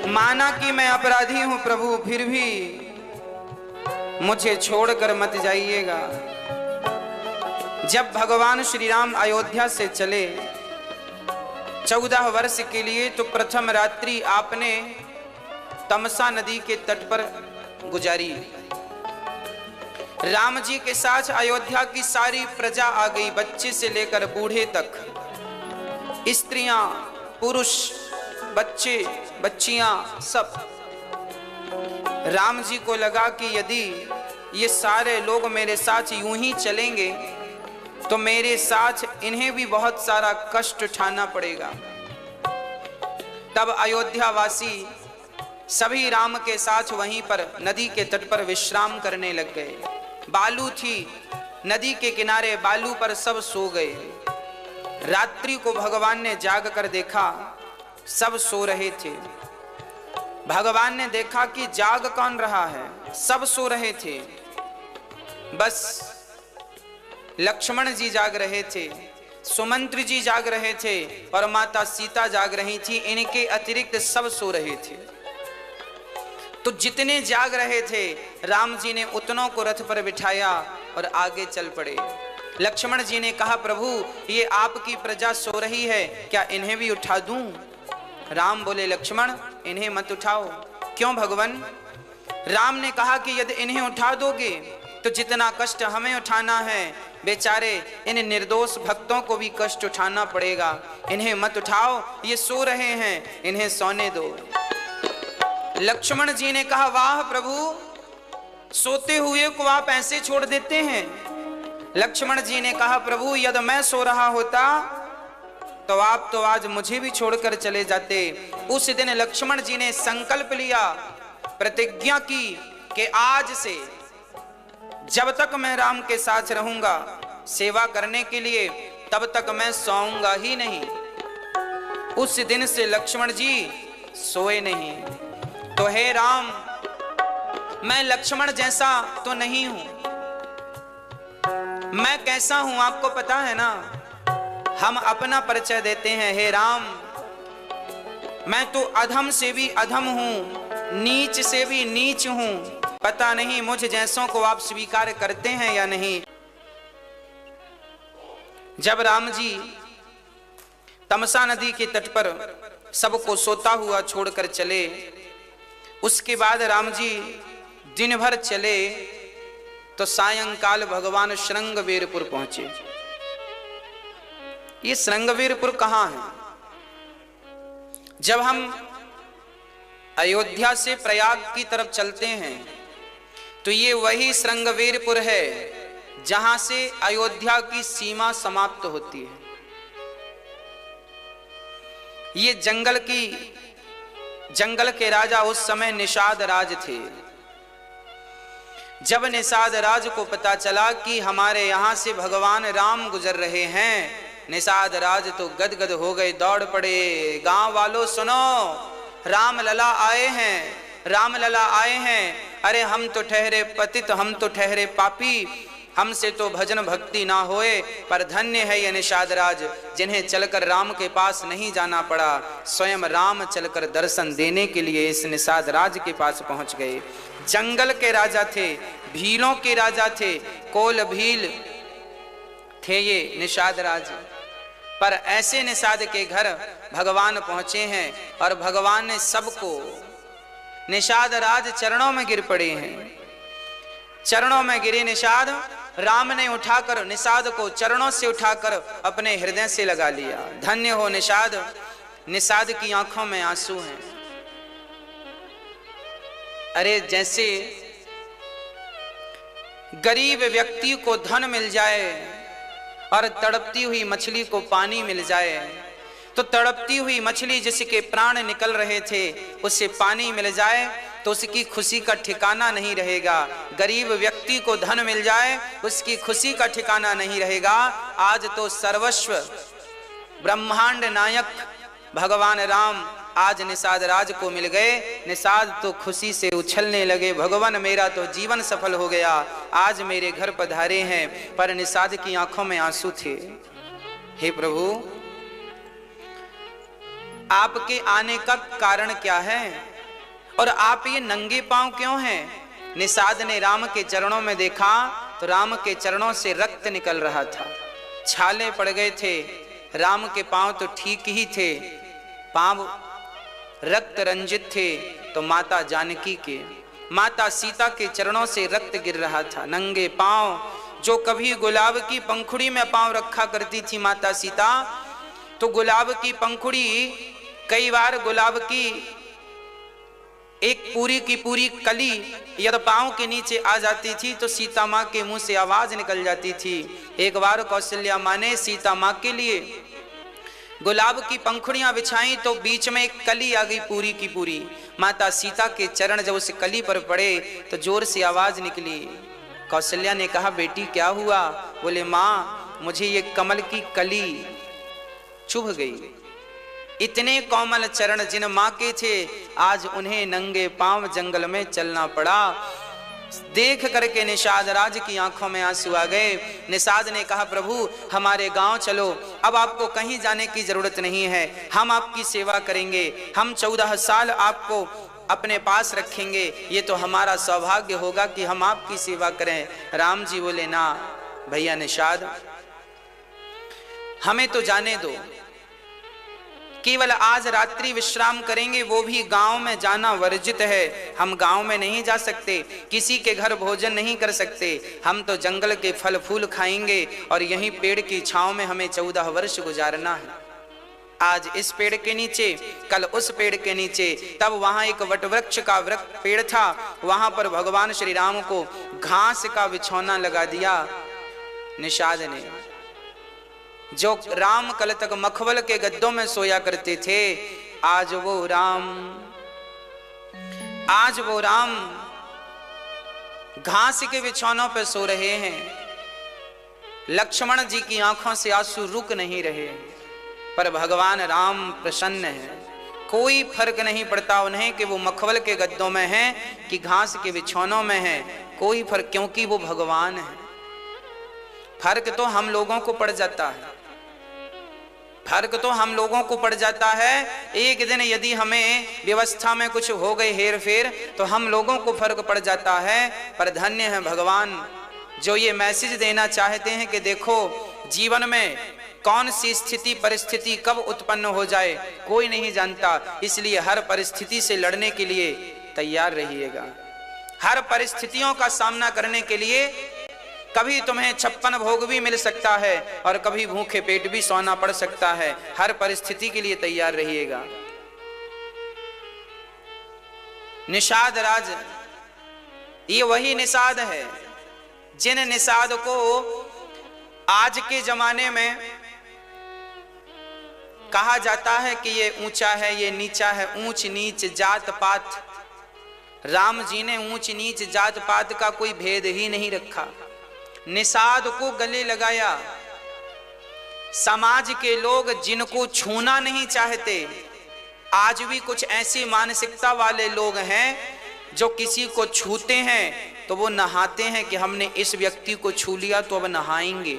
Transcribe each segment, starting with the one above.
माना कि मैं अपराधी हूं प्रभु, फिर भी मुझे छोड़कर मत जाइएगा। जब भगवान श्री राम अयोध्या से चले 14 वर्ष के लिए, तो प्रथम रात्रि आपने तमसा नदी के तट पर गुजारी। राम जी के साथ अयोध्या की सारी प्रजा आ गई, बच्चे से लेकर बूढ़े तक, स्त्रियां, पुरुष, बच्चे, बच्चियां, सब। राम जी को लगा कि यदि ये सारे लोग मेरे साथ यूं ही चलेंगे तो मेरे साथ इन्हें भी बहुत सारा कष्ट उठाना पड़ेगा। तब अयोध्या वासी सभी राम के साथ वहीं पर नदी के तट पर विश्राम करने लग गए। बालू थी नदी के किनारे, बालू पर सब सो गए। रात्रि को भगवान ने जाग कर देखा, सब सो रहे थे। भगवान ने देखा कि जाग कौन रहा है, सब सो रहे थे, बस लक्ष्मण जी जाग रहे थे, सुमंत्र जी जाग रहे थे और माता सीता जाग रही थी। इनके अतिरिक्त सब सो रहे थे। तो जितने जाग रहे थे, राम जी ने उतनों को रथ पर बिठाया और आगे चल पड़े। लक्ष्मण जी ने कहा, प्रभु ये आपकी प्रजा सो रही है, क्या इन्हें भी उठा दूं? राम बोले, लक्ष्मण इन्हें मत उठाओ। क्यों भगवान? राम ने कहा कि यदि इन्हें उठा दोगे तो जितना कष्ट हमें उठाना है, बेचारे इन निर्दोष भक्तों को भी कष्ट उठाना पड़ेगा। इन्हें मत उठाओ, ये सो रहे हैं, इन्हें सोने दो। लक्ष्मण जी ने कहा, वाह प्रभु, सोते हुए को आप ऐसे छोड़ देते हैं। लक्ष्मण जी ने कहा, प्रभु यदि मैं सो रहा होता तो आप तो आज मुझे भी छोड़कर चले जाते। उस दिन लक्ष्मण जी ने संकल्प लिया, प्रतिज्ञा की कि आज से जब तक मैं राम के साथ रहूंगा सेवा करने के लिए, तब तक मैं सोऊंगा ही नहीं। उस दिन से लक्ष्मण जी सोए नहीं। तो हे राम, मैं लक्ष्मण जैसा तो नहीं हूं। मैं कैसा हूं आपको पता है ना? हम अपना परिचय देते हैं, हे राम मैं तो अधम से भी अधम हूं, नीच से भी नीच हूं। पता नहीं मुझ जैसों को आप स्वीकार करते हैं या नहीं। जब राम जी तमसा नदी के तट पर सबको सोता हुआ छोड़कर चले, उसके बाद राम जी दिन भर चले तो सायंकाल भगवान श्रृंगवेरपुर पहुंचे। ये श्रृंगवेरपुर कहां है? जब हम अयोध्या से प्रयाग की तरफ चलते हैं तो ये वही श्रृंगवेरपुर है जहां से अयोध्या की सीमा समाप्त होती है। ये जंगल के राजा उस समय निषाद राज थे। जब निषाद राज को पता चला कि हमारे यहां से भगवान राम गुजर रहे हैं, निषाद राज तो गदगद हो गए, दौड़ पड़े। गांव वालों सुनो, राम लला आए हैं, राम लला आए हैं। अरे हम तो ठहरे पतित, हम तो ठहरे पापी, हमसे तो भजन भक्ति ना होए। पर धन्य है ये निषाद राज जिन्हें चलकर राम के पास नहीं जाना पड़ा। स्वयं राम चलकर दर्शन देने के लिए इस निषाद राज के पास पहुंच गए। जंगल के राजा थे, भीलों के राजा थे, कोल भील थे ये निषाद राज। पर ऐसे निषाद के घर भगवान पहुंचे हैं और भगवान ने सबको, निषाद राज चरणों में गिर पड़े हैं। चरणों में गिरे निषाद, राम ने उठाकर निषाद को चरणों से उठाकर अपने हृदय से लगा लिया। धन्य हो निषाद। निषाद की आंखों में आंसू हैं। अरे जैसे गरीब व्यक्ति को धन मिल जाए और तड़पती हुई मछली को पानी मिल जाए, तो तड़पती हुई मछली जिसके प्राण निकल रहे थे उसे पानी मिल जाए तो उसकी खुशी का ठिकाना नहीं रहेगा। गरीब व्यक्ति को धन मिल जाए उसकी खुशी का ठिकाना नहीं रहेगा। आज तो सर्वस्व ब्रह्मांड नायक भगवान राम आज निषाद राज को मिल गए। निषाद तो खुशी से उछलने लगे, भगवान मेरा तो जीवन सफल हो गया। आज मेरे घर पधारे हैं। पर निषाद की आंखों में आंसू थे। हे प्रभु, आपके आने का कारण क्या है और आप ये नंगे पांव क्यों हैं? निषाद ने राम के चरणों में देखा तो राम के चरणों से रक्त निकल रहा था, छाले पड़ गए थे। राम के पांव तो ठीक ही थे, पांव रक्त रंजित थे। तो माता जानकी के, माता सीता के चरणों से रक्त गिर रहा था। नंगे पांव, जो कभी गुलाब की पंखुड़ी में पांव रखा करती थी माता सीता, तो गुलाब की पंखुड़ी, कई बार गुलाब की एक पूरी की पूरी कली यदि पांव के नीचे आ जाती थी तो सीता माँ के मुंह से आवाज निकल जाती थी। एक बार कौशल्या माँ ने सीता माँ के लिए गुलाब की पंखुड़ियां बिछाई तो बीच में एक कली आ गई पूरी की पूरी। माता सीता के चरण जब उस कली पर पड़े तो जोर से आवाज निकली। कौशल्या ने कहा, बेटी क्या हुआ? बोले, माँ मुझे ये कमल की कली चुभ गई। इतने कोमल चरण जिन माँ के थे, आज उन्हें नंगे पांव जंगल में चलना पड़ा। देख करके निषाद राज की आंखों में आंसू आ गए। निषाद ने कहा, प्रभु हमारे गांव चलो, अब आपको कहीं जाने की जरूरत नहीं है, हम आपकी सेवा करेंगे, हम 14 साल आपको अपने पास रखेंगे। ये तो हमारा सौभाग्य होगा कि हम आपकी सेवा करें। राम जी बोले, ना भैया निषाद, हमें तो जाने दो, केवल आज रात्रि विश्राम करेंगे, वो भी गांव में जाना वर्जित है। हम गांव में नहीं जा सकते, किसी के घर भोजन नहीं कर सकते, हम तो जंगल के फल फूल खाएंगे और यहीं पेड़ की छांव में हमें 14 वर्ष गुजारना है। आज इस पेड़ के नीचे, कल उस पेड़ के नीचे। तब वहां एक वटवृक्ष का पेड़ था, वहां पर भगवान श्री राम को घास का बिछौना लगा दिया निषाद ने। जो राम कल तक मखमल के गद्दों में सोया करते थे, आज वो राम घास के बिछौनों पर सो रहे हैं। लक्ष्मण जी की आंखों से आंसू रुक नहीं रहे, पर भगवान राम प्रसन्न हैं। कोई फर्क नहीं पड़ता उन्हें कि वो मखमल के गद्दों में हैं कि घास के बिछौनों में हैं, कोई फर्क, क्योंकि वो भगवान है। फर्क तो हम लोगों को पड़ जाता है, फर्क तो हम लोगों को पड़ जाता है। एक दिन यदि हमें व्यवस्था में कुछ हो गई हेर फेर तो हम लोगों को फर्क पड़ जाता है। पर धन्य है भगवान जो ये मैसेज देना चाहते हैं कि देखो, जीवन में कौन सी स्थिति परिस्थिति कब उत्पन्न हो जाए कोई नहीं जानता, इसलिए हर परिस्थिति से लड़ने के लिए तैयार रहिएगा। हर परिस्थितियों का सामना करने के लिए कभी तुम्हें 56 भोग भी मिल सकता है और कभी भूखे पेट भी सोना पड़ सकता है। हर परिस्थिति के लिए तैयार रहिएगा। निषाद राज, ये वही निषाद है जिन निषाद को आज के जमाने में कहा जाता है कि ये ऊंचा है, ये नीचा है, ऊंच नीच जात पात। राम जी ने ऊंच नीच जात पात का कोई भेद ही नहीं रखा, निषाद को गले लगाया। समाज के लोग जिनको छूना नहीं चाहते, आज भी कुछ ऐसी मानसिकता वाले लोग हैं जो किसी को छूते हैं तो वो नहाते हैं कि हमने इस व्यक्ति को छू लिया तो अब नहाएंगे।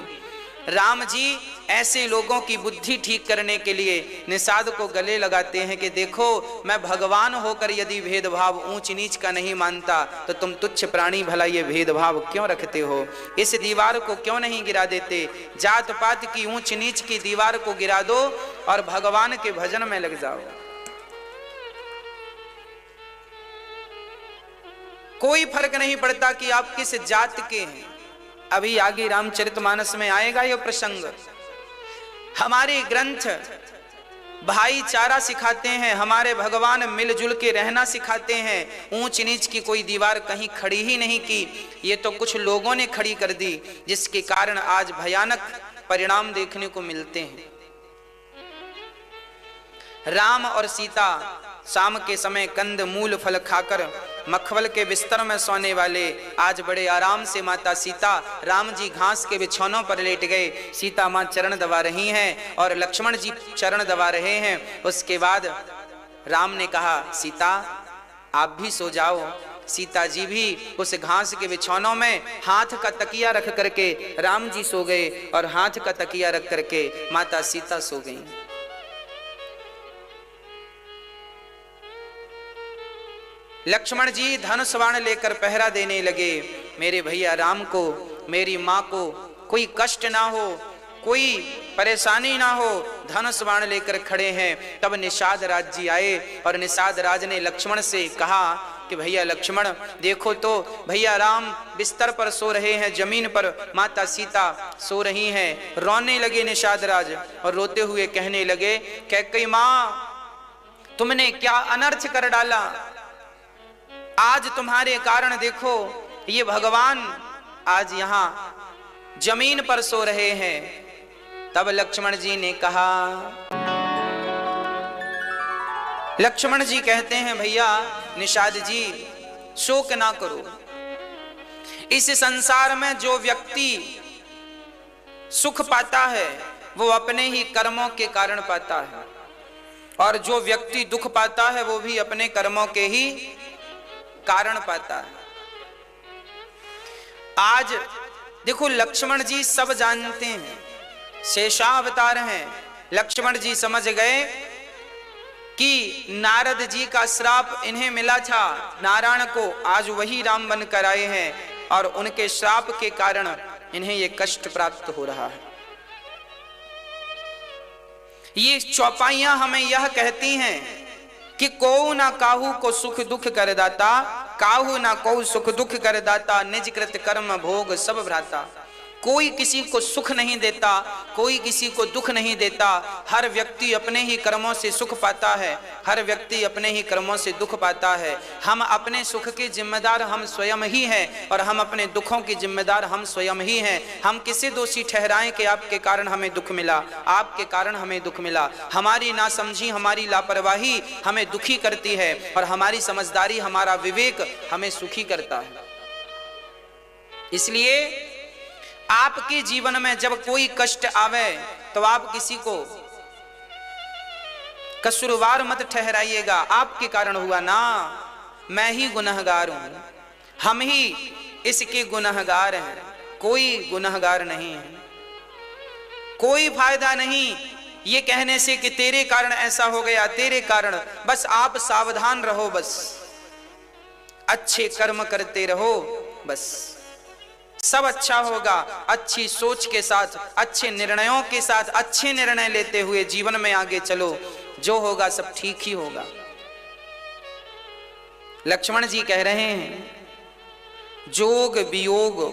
राम जी ऐसे लोगों की बुद्धि ठीक करने के लिए निषाद को गले लगाते हैं कि देखो, मैं भगवान होकर यदि भेदभाव ऊंच नीच का नहीं मानता तो तुम तुच्छ प्राणी भला ये भेदभाव क्यों रखते हो? इस दीवार को क्यों नहीं गिरा देते? जात पात की ऊंच नीच की दीवार को गिरा दो और भगवान के भजन में लग जाओ। कोई फर्क नहीं पड़ता कि आप किस जात के हैं। अभी आगे रामचरितमानस में आएगा यह प्रसंग। हमारे ग्रंथ भाईचारा सिखाते हैं, हमारे भगवान मिलजुल के रहना सिखाते हैं। ऊंच नीच की कोई दीवार कहीं खड़ी ही नहीं की, ये तो कुछ लोगों ने खड़ी कर दी, जिसके कारण आज भयानक परिणाम देखने को मिलते हैं। राम और सीता शाम के समय कंद मूल फल खाकर मखमल के बिस्तर में सोने वाले, आज बड़े आराम से माता सीता, राम जी घास के बिछौनों पर लेट गए। सीता माँ चरण दबा रही हैं और लक्ष्मण जी चरण दबा रहे हैं। उसके बाद राम ने कहा, सीता आप भी सो जाओ। सीता जी भी उस घास के बिछौनों में हाथ का तकिया रख करके राम जी सो गए और हाथ का तकिया रख करके माता सीता सो गईं। लक्ष्मण जी धनुष बाण लेकर पहरा देने लगे, मेरे भैया राम को, मेरी मां को कोई कष्ट ना हो, कोई परेशानी ना हो, धनुष बाण लेकर खड़े हैं। तब निषाद राज जी आए और निषाद राज ने लक्ष्मण से कहा कि भैया लक्ष्मण देखो तो भैया राम बिस्तर पर सो रहे हैं, जमीन पर माता सीता सो रही हैं। रोने लगे निषाद राज और रोते हुए कहने लगे, कैकेयी मां तुमने क्या अनर्थ कर डाला, आज तुम्हारे कारण देखो ये भगवान आज यहां जमीन पर सो रहे हैं। तब लक्ष्मण जी ने कहा, लक्ष्मण जी कहते हैं भैया निषाद जी शोक ना करो, इस संसार में जो व्यक्ति सुख पाता है वो अपने ही कर्मों के कारण पाता है, और जो व्यक्ति दुख पाता है वो भी अपने कर्मों के ही कारण पाता है। आज देखो लक्ष्मण जी सब जानते हैं, शेषावतार हैं। लक्ष्मण जी समझ गए कि नारद जी का श्राप इन्हें मिला था नारायण को, आज वही राम बनकर आए हैं और उनके श्राप के कारण इन्हें ये कष्ट प्राप्त हो रहा है। ये चौपाइयां हमें यह कहती हैं कि को ना काहू को सुख दुख कर दाता, काहू ना को सुख दुख कर दाता, निज कृत कर्म भोग सब भ्राता। कोई किसी को सुख नहीं देता, कोई किसी को दुख नहीं देता, हर व्यक्ति अपने ही कर्मों से सुख पाता है, हर व्यक्ति अपने ही कर्मों से दुख पाता है। हम अपने सुख के जिम्मेदार हम स्वयं ही हैं और हम अपने दुखों के जिम्मेदार हम स्वयं ही हैं। हम किसे दोषी ठहराएं कि आपके कारण हमें दुख मिला, आपके कारण हमें दुख मिला। हमारी नासमझी, हमारी लापरवाही हमें दुखी करती है और हमारी समझदारी, हमारा विवेक हमें सुखी करता है। इसलिए आपके जीवन में जब कोई कष्ट आवे तो आप किसी को कसूरवार मत ठहराइएगा, आपके कारण हुआ ना, मैं ही गुनहगार हूं, हम ही इसके गुनहगार हैं, कोई गुनहगार नहीं है। कोई फायदा नहीं ये कहने से कि तेरे कारण ऐसा हो गया, तेरे कारण। बस आप सावधान रहो, बस अच्छे कर्म करते रहो, बस सब अच्छा होगा। अच्छी सोच के साथ, अच्छे निर्णयों के साथ, अच्छे निर्णय लेते हुए जीवन में आगे चलो, जो होगा सब ठीक ही होगा। लक्ष्मण जी कह रहे हैं जोग वियोग,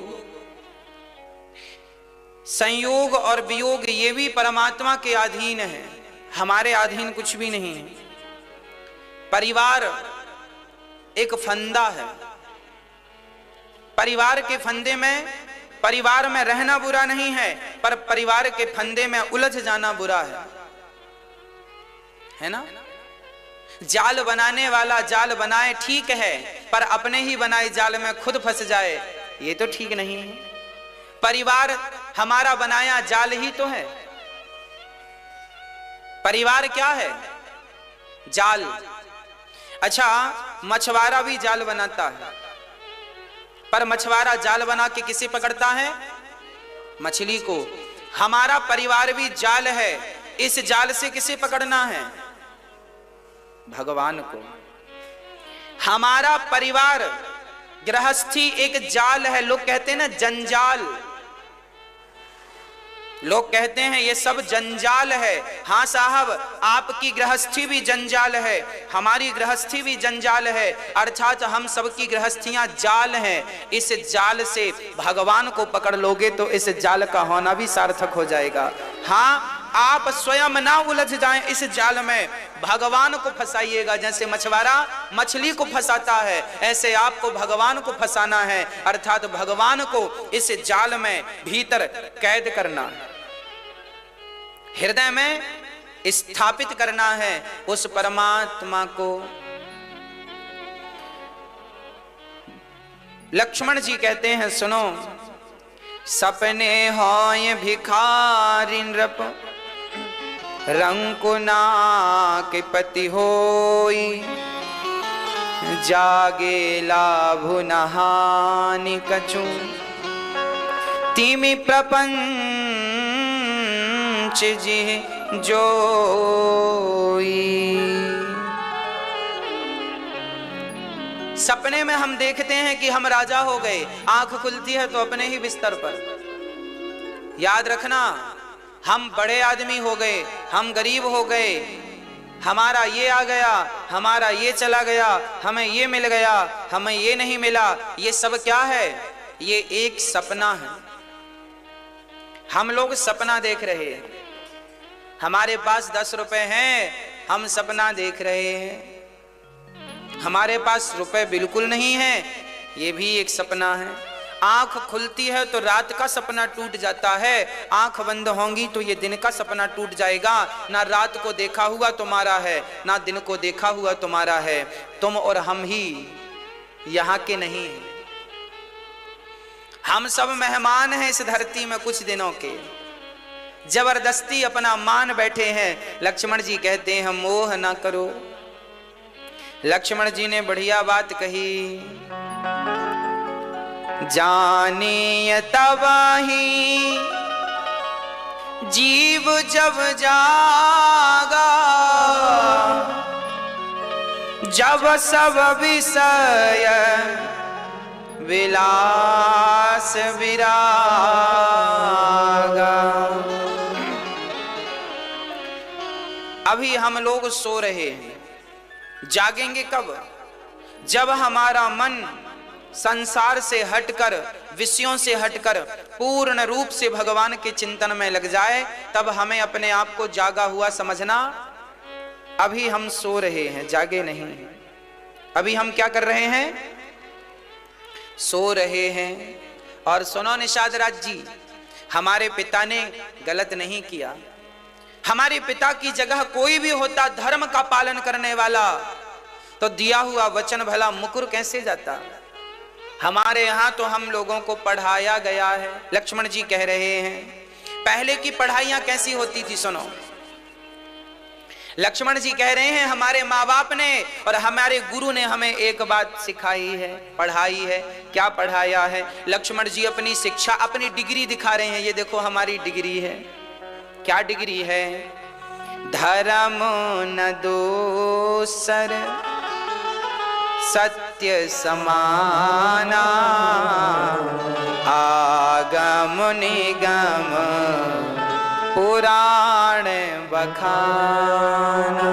संयोग और वियोग ये भी परमात्मा के अधीन है, हमारे अधीन कुछ भी नहीं है। परिवार एक फंदा है, परिवार के फंदे में, परिवार में रहना बुरा नहीं है, पर परिवार के फंदे में उलझ जाना बुरा है ना। जाल बनाने वाला जाल बनाए ठीक है, पर अपने ही बनाए जाल में खुद फंस जाए ये तो ठीक नहीं है। परिवार हमारा बनाया जाल ही तो है। परिवार क्या है? जाल। अच्छा, मछुआरा भी जाल बनाता है, पर मछुआरा जाल बना के किसे पकड़ता है? मछली को। हमारा परिवार भी जाल है, इस जाल से किसे पकड़ना है? भगवान को। हमारा परिवार गृहस्थी एक जाल है, लोग कहते हैं ना जंजाल, लोग कहते हैं ये सब जंजाल है। हाँ साहब, आपकी गृहस्थी भी जंजाल है, हमारी गृहस्थी भी जंजाल है, अर्थात हम सबकी गृहस्थियां जाल हैं। इस जाल से भगवान को पकड़ लोगे तो इस जाल का होना भी सार्थक हो जाएगा। हाँ, आप स्वयं ना उलझ जाएं इस जाल में, भगवान को फंसाइएगा। जैसे मछुआरा मछली को फंसाता है, ऐसे आपको भगवान को फंसाना है, अर्थात भगवान को इस जाल में भीतर कैद करना है, हृदय में स्थापित करना है उस परमात्मा को। लक्ष्मण जी कहते हैं सुनो, सपने होय भिखारी नृप, रंकुना के पति होई, जागे लाभु नहानि कछु तिमि प्रपंच जी जोई। सपने में हम देखते हैं कि हम राजा हो गए, आंख खुलती है तो अपने ही बिस्तर पर। याद रखना, हम बड़े आदमी हो गए, हम गरीब हो गए, हमारा ये आ गया, हमारा ये चला गया, हमें ये मिल गया, हमें ये नहीं मिला। ये सब क्या है? ये एक सपना है। हम लोग सपना देख रहे हैं। हमारे पास 10 रुपए हैं, हम सपना देख रहे हैं। हमारे पास रुपए बिल्कुल नहीं है, ये भी एक सपना है। आंख खुलती है तो रात का सपना टूट जाता है, आंख बंद होंगी तो ये दिन का सपना टूट जाएगा। ना रात को देखा हुआ तुम्हारा है, ना दिन को देखा हुआ तुम्हारा है। तुम और हम ही यहाँ के नहीं हैं। हम सब मेहमान हैं इस धरती में कुछ दिनों के, जबरदस्ती अपना मान बैठे हैं। लक्ष्मण जी कहते हैं मोह ना करो। लक्ष्मण जी ने बढ़िया बात कही, जानिए तबाही जीव जब जागा, जब सब विषय विलास विरागा। अभी हम लोग सो रहे हैं, जागेंगे कब? जब हमारा मन संसार से हटकर, विषयों से हटकर पूर्ण रूप से भगवान के चिंतन में लग जाए, तब हमें अपने आप को जागा हुआ समझना। अभी हम सो रहे हैं, जागे नहीं हैं। अभी हम क्या कर रहे हैं? सो रहे हैं। और सुनो निषाद राज जी, हमारे पिता ने गलत नहीं किया। हमारे पिता की जगह कोई भी होता धर्म का पालन करने वाला, तो दिया हुआ वचन भला मुकर कैसे जाता। हमारे यहाँ तो हम लोगों को पढ़ाया गया है। लक्ष्मण जी कह रहे हैं पहले की पढ़ाइयाँ कैसी होती थी, सुनो। लक्ष्मण जी कह रहे हैं हमारे माँ बाप ने और हमारे गुरु ने हमें एक बात सिखाई है, पढ़ाई है। क्या पढ़ाया है? लक्ष्मण जी अपनी शिक्षा, अपनी डिग्री दिखा रहे हैं। ये देखो हमारी डिग्री है। क्या डिग्री है? धर्म न दोसर सत्य समाना, आगम निगम पुराण बखाना।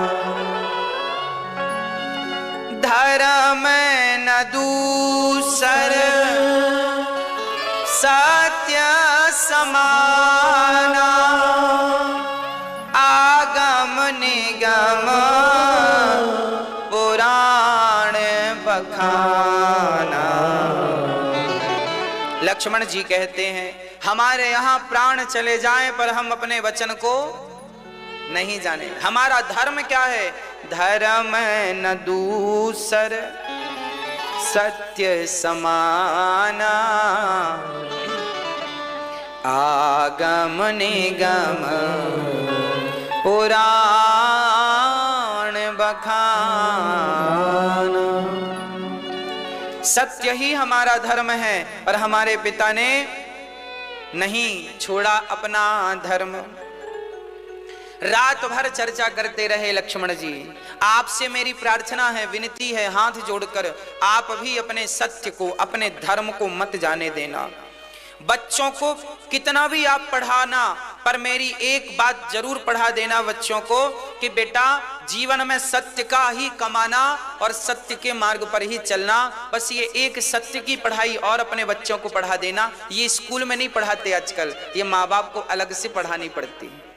धर्म न दूसर सत्य समाना, आगम निगम पुराण बखाना। लक्ष्मण जी कहते हैं हमारे यहाँ प्राण चले जाएं पर हम अपने वचन को नहीं जाने। हमारा धर्म क्या है? धर्म न दूसर सत्य समाना, आगम निगम पुराण बखाना। सत्य ही हमारा धर्म है, पर हमारे पिता ने नहीं छोड़ा अपना धर्म। रात भर चर्चा करते रहे लक्ष्मण जी। आपसे मेरी प्रार्थना है, विनती है, हाथ जोड़कर आप भी अपने सत्य को, अपने धर्म को मत जाने देना। बच्चों को कितना भी आप पढ़ाना, पर मेरी एक बात जरूर पढ़ा देना बच्चों को कि बेटा जीवन में सत्य का ही कमाना और सत्य के मार्ग पर ही चलना। बस ये एक सत्य की पढ़ाई और अपने बच्चों को पढ़ा देना। ये स्कूल में नहीं पढ़ाते आजकल, ये माँ बाप को अलग से पढ़ानी पड़ती है।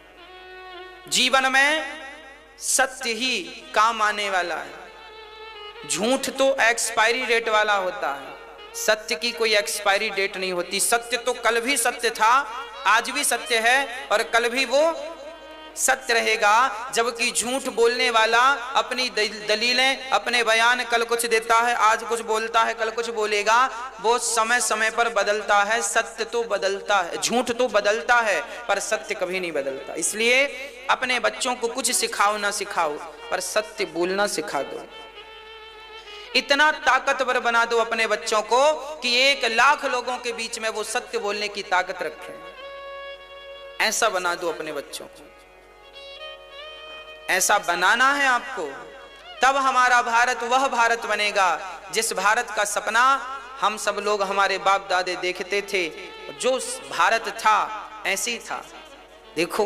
जीवन में सत्य ही काम आने वाला है। झूठ तो एक्सपायरी डेट वाला होता है, सत्य की कोई एक्सपायरी डेट नहीं होती। सत्य तो कल भी सत्य था, आज भी सत्य है और कल भी वो सत्य रहेगा। जबकि झूठ बोलने वाला अपनी दलीलें, अपने बयान कल कुछ देता है, आज कुछ बोलता है, कल कुछ बोलेगा। वो समय समय पर बदलता है। सत्य तो बदलता है, झूठ तो बदलता है, पर सत्य कभी नहीं बदलता। इसलिए अपने बच्चों को कुछ सिखाओ ना सिखाओ, पर सत्य बोलना सिखा दो। इतना ताकतवर बना दो अपने बच्चों को कि 1,00,000 लोगों के बीच में वो सत्य बोलने की ताकत रखें। ऐसा बना दो अपने बच्चों को, ऐसा बनाना है आपको, तब हमारा भारत वह भारत बनेगा जिस भारत का सपना हम सब लोग हमारे बाप दादे देखते थे। जो भारत था ऐसे ही था। देखो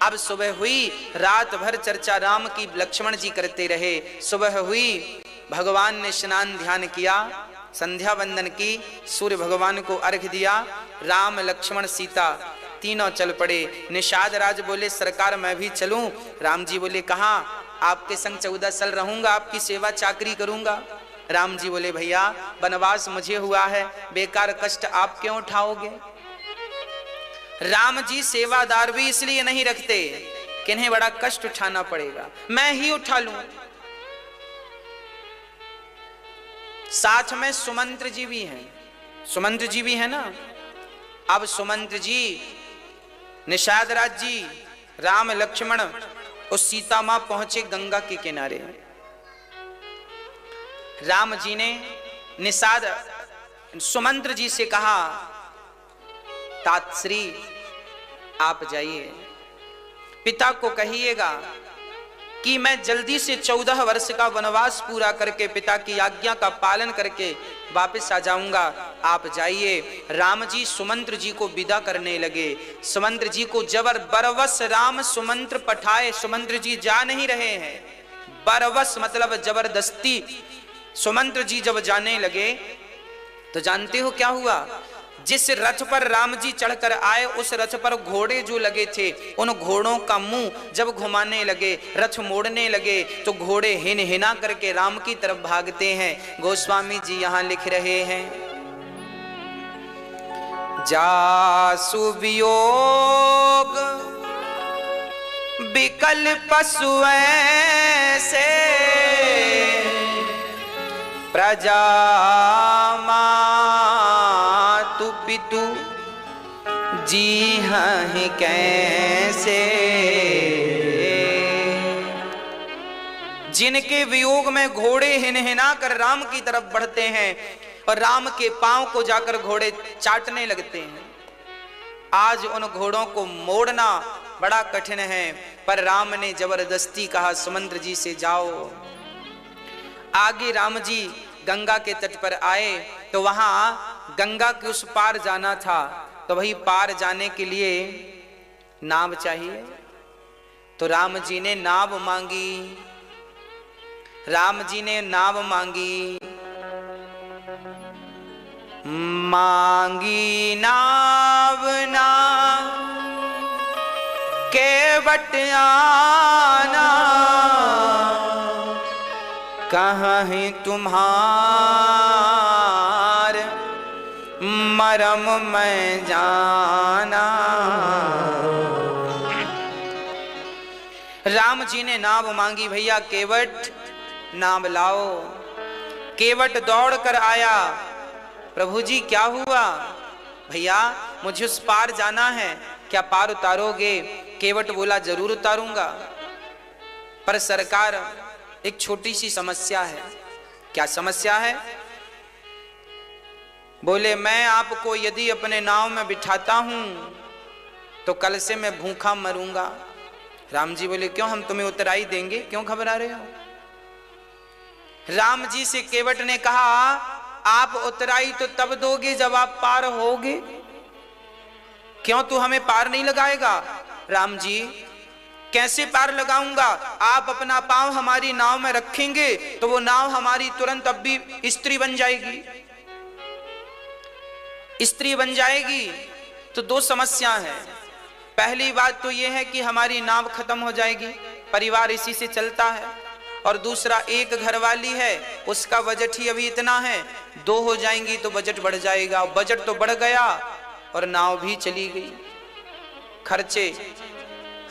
अब सुबह हुई, रात भर चर्चा राम की लक्ष्मण जी करते रहे। सुबह हुई, भगवान ने स्नान ध्यान किया, संध्या वंदन की, सूर्य भगवान को अर्घ्य दिया। राम लक्ष्मण सीता तीनों चल पड़े। निषाद राज बोले सरकार मैं भी चलूं? राम जी बोले कहां? आपके संग 14 साल रहूंगा, आपकी सेवा चाकरी करूंगा। राम जी बोले भैया वनवास मुझे हुआ है, बेकार कष्ट आप क्यों उठाओगे? राम जी सेवादार भी इसलिए नहीं रखते कि इन्हें बड़ा कष्ट उठाना पड़ेगा, मैं ही उठा लूं। साथ में सुमंत्र जी भी हैं, सुमंत्र जी भी है ना। अब सुमंत्र जी, निषाद राज जी, राम लक्ष्मण और सीता मां पहुंचे गंगा के किनारे। राम जी ने निषाद सुमंत्र जी से कहा तातश्री आप जाइए, पिता को कहिएगा कि मैं जल्दी से 14 वर्ष का वनवास पूरा करके पिता की आज्ञा का पालन करके वापस आ जाऊंगा, आप जाइए। राम जी सुमंत्र जी को विदा करने लगे। सुमंत्र जी को बरवस राम सुमंत्र पठाए, सुमंत्र जी जा नहीं रहे हैं। बरवस मतलब जबरदस्ती। सुमंत्र जी जब जाने लगे तो जानते हो क्या हुआ? जिस रथ पर राम जी चढ़कर आए उस रथ पर घोड़े जो लगे थे, उन घोड़ों का मुंह जब घुमाने लगे, रथ मोड़ने लगे तो घोड़े हिन हिना करके राम की तरफ भागते हैं। गोस्वामी जी यहां लिख रहे हैं जासु वियोग विकल पशु ऐसे प्रजा मातु पितु जी हैं कैसे। जिनके वियोग में घोड़े हिनहिना कर राम की तरफ बढ़ते हैं और राम के पांव को जाकर घोड़े चाटने लगते हैं। आज उन घोड़ों को मोड़ना बड़ा कठिन है, पर राम ने जबरदस्ती कहा सुमंत्र जी से जाओ। आगे राम जी गंगा के तट पर आए तो वहां गंगा के उस पार जाना था, तो वही पार जाने के लिए नाव चाहिए। तो राम जी ने नाव मांगी, राम जी ने नाव मांगी, मांगी नाव ना केवट आना, कहीं तुम्हार मरम मैं जाना। राम जी ने नाव मांगी, भैया केवट नाव लाओ। केवट दौड़ कर आया, प्रभु जी क्या हुआ? भैया मुझे उस पार जाना है, क्या पार उतारोगे? केवट बोला जरूर उतारूंगा, पर सरकार एक छोटी सी समस्या है। क्या समस्या है? बोले मैं आपको यदि अपने नाव में बिठाता हूं तो कल से मैं भूखा मरूंगा। राम जी बोले क्यों, हम तुम्हें उतराई देंगे, क्यों घबरा रहे हो? राम जी से केवट ने कहा आप उतराई तो तब दोगे जब आप पार होगे, क्यों तू हमें पार नहीं लगाएगा? राम जी कैसे पार लगाऊंगा? आप अपना पांव हमारी नाव में रखेंगे तो वो नाव हमारी तुरंत अब भी स्त्री बन जाएगी, स्त्री बन जाएगी। तो दो समस्या है। पहली बात तो यह है कि हमारी नाव खत्म हो जाएगी, परिवार इसी से चलता है, और दूसरा एक घरवाली है उसका बजट ही अभी इतना है, 2 हो जाएंगी तो बजट बढ़ जाएगा, बजट तो बढ़ गया और नाव भी चली गई। खर्चे,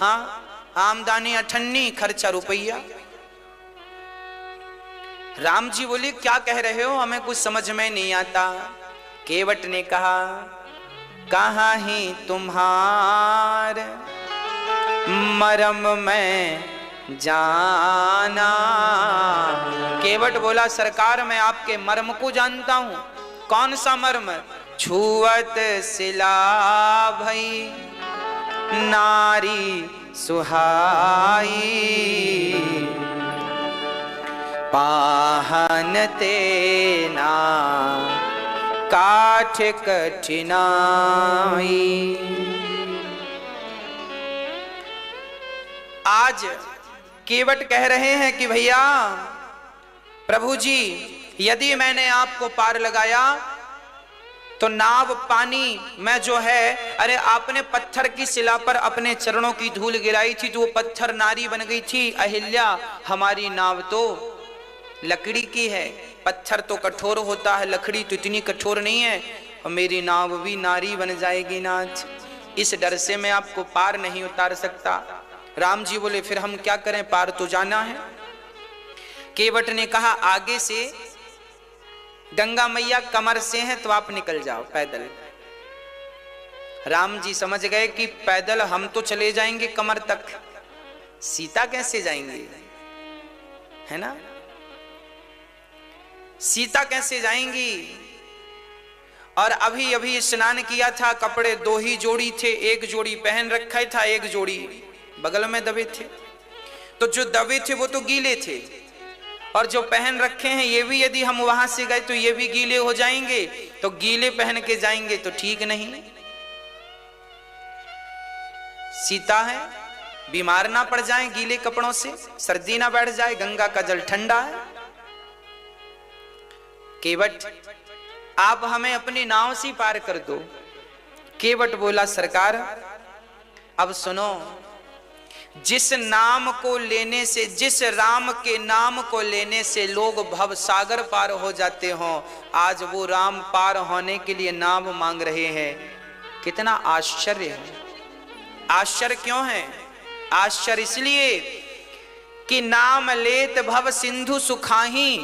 हाँ आमदनी 98, खर्चा रुपया। राम जी बोले क्या कह रहे हो, हमें कुछ समझ में नहीं आता। केवट ने कहा कहाँ ही तुम्हार मरम मैं जाना। केवट बोला सरकार मैं आपके मर्म को जानता हूं। कौन सा मर्म? छुअत सिला भई नारी सुहाई, पाहन तेना काठ कठिनाई। आज केवट कह रहे हैं कि भैया प्रभु जी, यदि मैंने आपको पार लगाया तो नाव पानी में जो है, अरे आपने पत्थर की शिला पर अपने चरणों की धूल गिराई थी तो वो पत्थर नारी बन गई थी अहिल्या। हमारी नाव तो लकड़ी की है, पत्थर तो कठोर होता है, लकड़ी तो इतनी कठोर नहीं है, और मेरी नाव भी नारी बन जाएगी नाथ। इस डर से मैं आपको पार नहीं उतार सकता। राम जी बोले फिर हम क्या करें, पार तो जाना है। केवट ने कहा आगे से गंगा मैया कमर से हैं तो आप निकल जाओ पैदल। राम जी समझ गए कि पैदल हम तो चले जाएंगे कमर तक, सीता कैसे जाएंगे, है ना, सीता कैसे जाएंगी। और अभी अभी स्नान किया था, कपड़े दो ही जोड़ी थे, एक जोड़ी पहन रखा था, एक जोड़ी बगल में दबे थे। तो जो दबे थे वो तो गीले थे, और जो पहन रखे हैं ये भी यदि हम वहां से गए तो ये भी गीले हो जाएंगे, तो गीले पहन के जाएंगे तो ठीक नहीं। सीता है, बीमार ना पड़ जाए गीले कपड़ों से, सर्दी ना बैठ जाए, गंगा का जल ठंडा है। केवट आप हमें अपनी नाव से पार कर दो। केवट बोला सरकार अब सुनो, जिस नाम को लेने से, जिस राम के नाम को लेने से लोग भव सागर पार हो जाते हो, आज वो राम पार होने के लिए नाम मांग रहे हैं। कितना आश्चर्य है। आश्चर्य क्यों है? आश्चर्य इसलिए कि नाम लेत भव सिंधु सुखाही,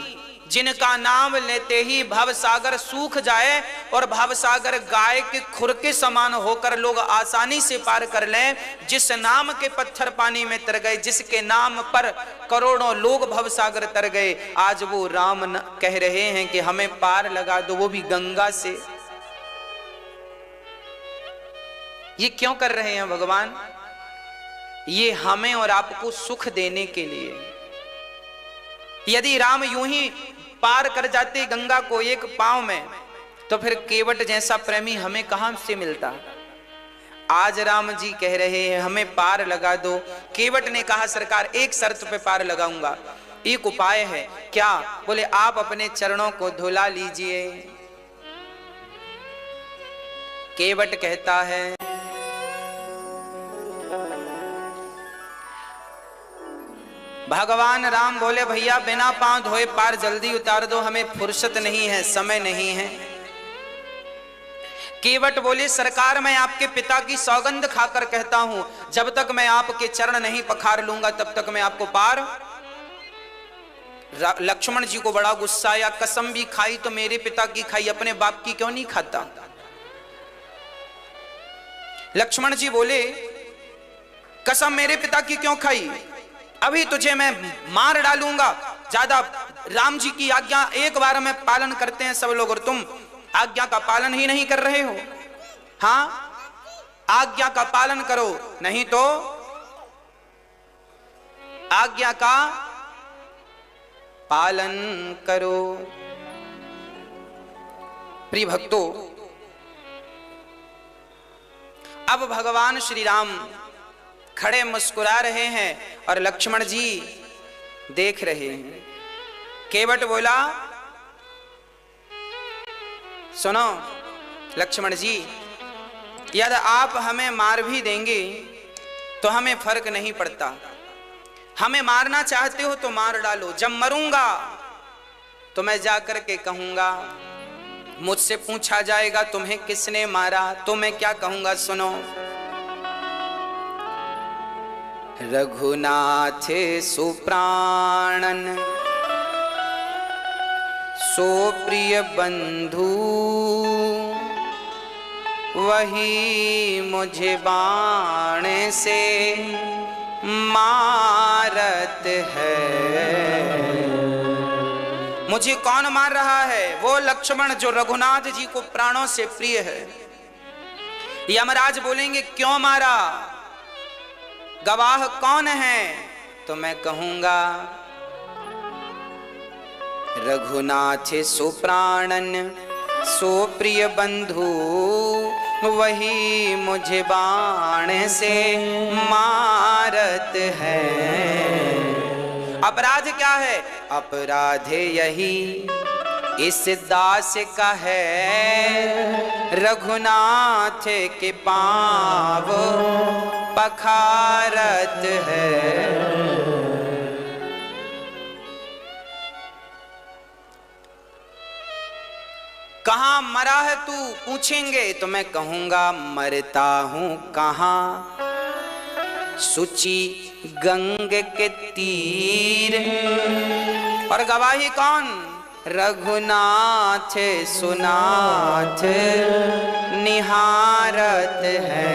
जिनका नाम लेते ही भव सागर सूख जाए, और भव सागर गाय के खुर के समान होकर लोग आसानी से पार कर लें। जिस नाम के पत्थर पानी में तर गए, जिसके नाम पर करोड़ों लोग भव सागर तर गए, आज वो राम कह रहे हैं कि हमें पार लगा दो, वो भी गंगा से। ये क्यों कर रहे हैं भगवान? ये हमें और आपको सुख देने के लिए। यदि राम यूं ही पार कर जाते गंगा को एक पांव में, तो फिर केवट जैसा प्रेमी हमें कहां से मिलता। आज राम जी कह रहे हैं हमें पार लगा दो। केवट ने कहा सरकार एक शर्त पे पार लगाऊंगा, एक उपाय है। क्या? बोले आप अपने चरणों को धुला लीजिए। केवट कहता है भगवान राम बोले भैया बिना पांव धोए पार जल्दी उतार दो, हमें फुर्सत नहीं है, समय नहीं है। केवट बोले सरकार मैं आपके पिता की सौगंध खाकर कहता हूं, जब तक मैं आपके चरण नहीं पखार लूंगा तब तक मैं आपको पार। लक्ष्मण जी को बड़ा गुस्सा आया, कसम भी खाई तो मेरे पिता की खाई, अपने बाप की क्यों नहीं खाता। लक्ष्मण जी बोले कसम मेरे पिता की क्यों खाई, अभी तुझे मैं मार डालूंगा। ज्यादा राम जी की आज्ञा एक बार में पालन करते हैं सब लोग, और तुम आज्ञा का पालन ही नहीं कर रहे हो। हाँ, आज्ञा का पालन करो, नहीं तो आज्ञा का पालन करो। प्रिय भक्तों, अब भगवान श्री राम खड़े मुस्कुरा रहे हैं और लक्ष्मण जी देख रहे हैं। केवट बोला सुनो लक्ष्मण जी, यदि आप हमें मार भी देंगे तो हमें फर्क नहीं पड़ता। हमें मारना चाहते हो तो मार डालो, जब मरूंगा तो मैं जाकर के कहूंगा, मुझसे पूछा जाएगा तुम्हें किसने मारा, तो मैं क्या कहूंगा सुनो। रघुनाथ सुप्राणन सो प्रिय बंधु, वही मुझे बाण से मारत है। मुझे कौन मार रहा है? वो लक्ष्मण जो रघुनाथ जी को प्राणों से प्रिय है। यमराज बोलेंगे क्यों मारा, गवाह कौन है? तो मैं कहूंगा रघुनाथ सुप्राणन सो प्रिय बंधु, वही मुझे बाण से मारत है। अपराध क्या है? अपराध यही इस दास का है, रघुनाथ के पांव पखारत है। कहाँ मरा है तू पूछेंगे तो मैं कहूंगा मरता हूं कहाँ, सुचि गंग के तीर। और गवाही कौन? रघुनाथ सुनाथ निहारत है।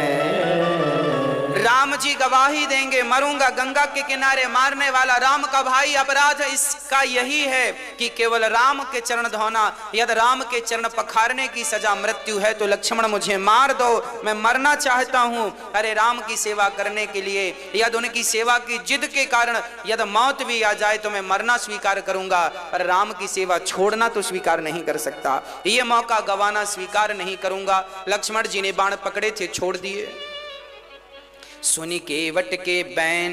राम जी गवाही देंगे, मरूंगा गंगा के किनारे। मारने वाला राम का भाई। अपराध इसका यही है कि केवल राम के चरण धोना। यदि राम के चरण पखारने की सजा मृत्यु है तो लक्ष्मण मुझे मार दो, मैं मरना चाहता हूं। अरे राम की सेवा करने के लिए यदि उनकी सेवा की जिद के कारण यदि मौत भी आ जाए तो मैं मरना स्वीकार करूंगा, पर राम की सेवा छोड़ना तो स्वीकार नहीं कर सकता। ये मौका गंवाना स्वीकार नहीं करूंगा। लक्ष्मण जी ने बाण पकड़े थे, छोड़ दिए। सुनि केवट के बैन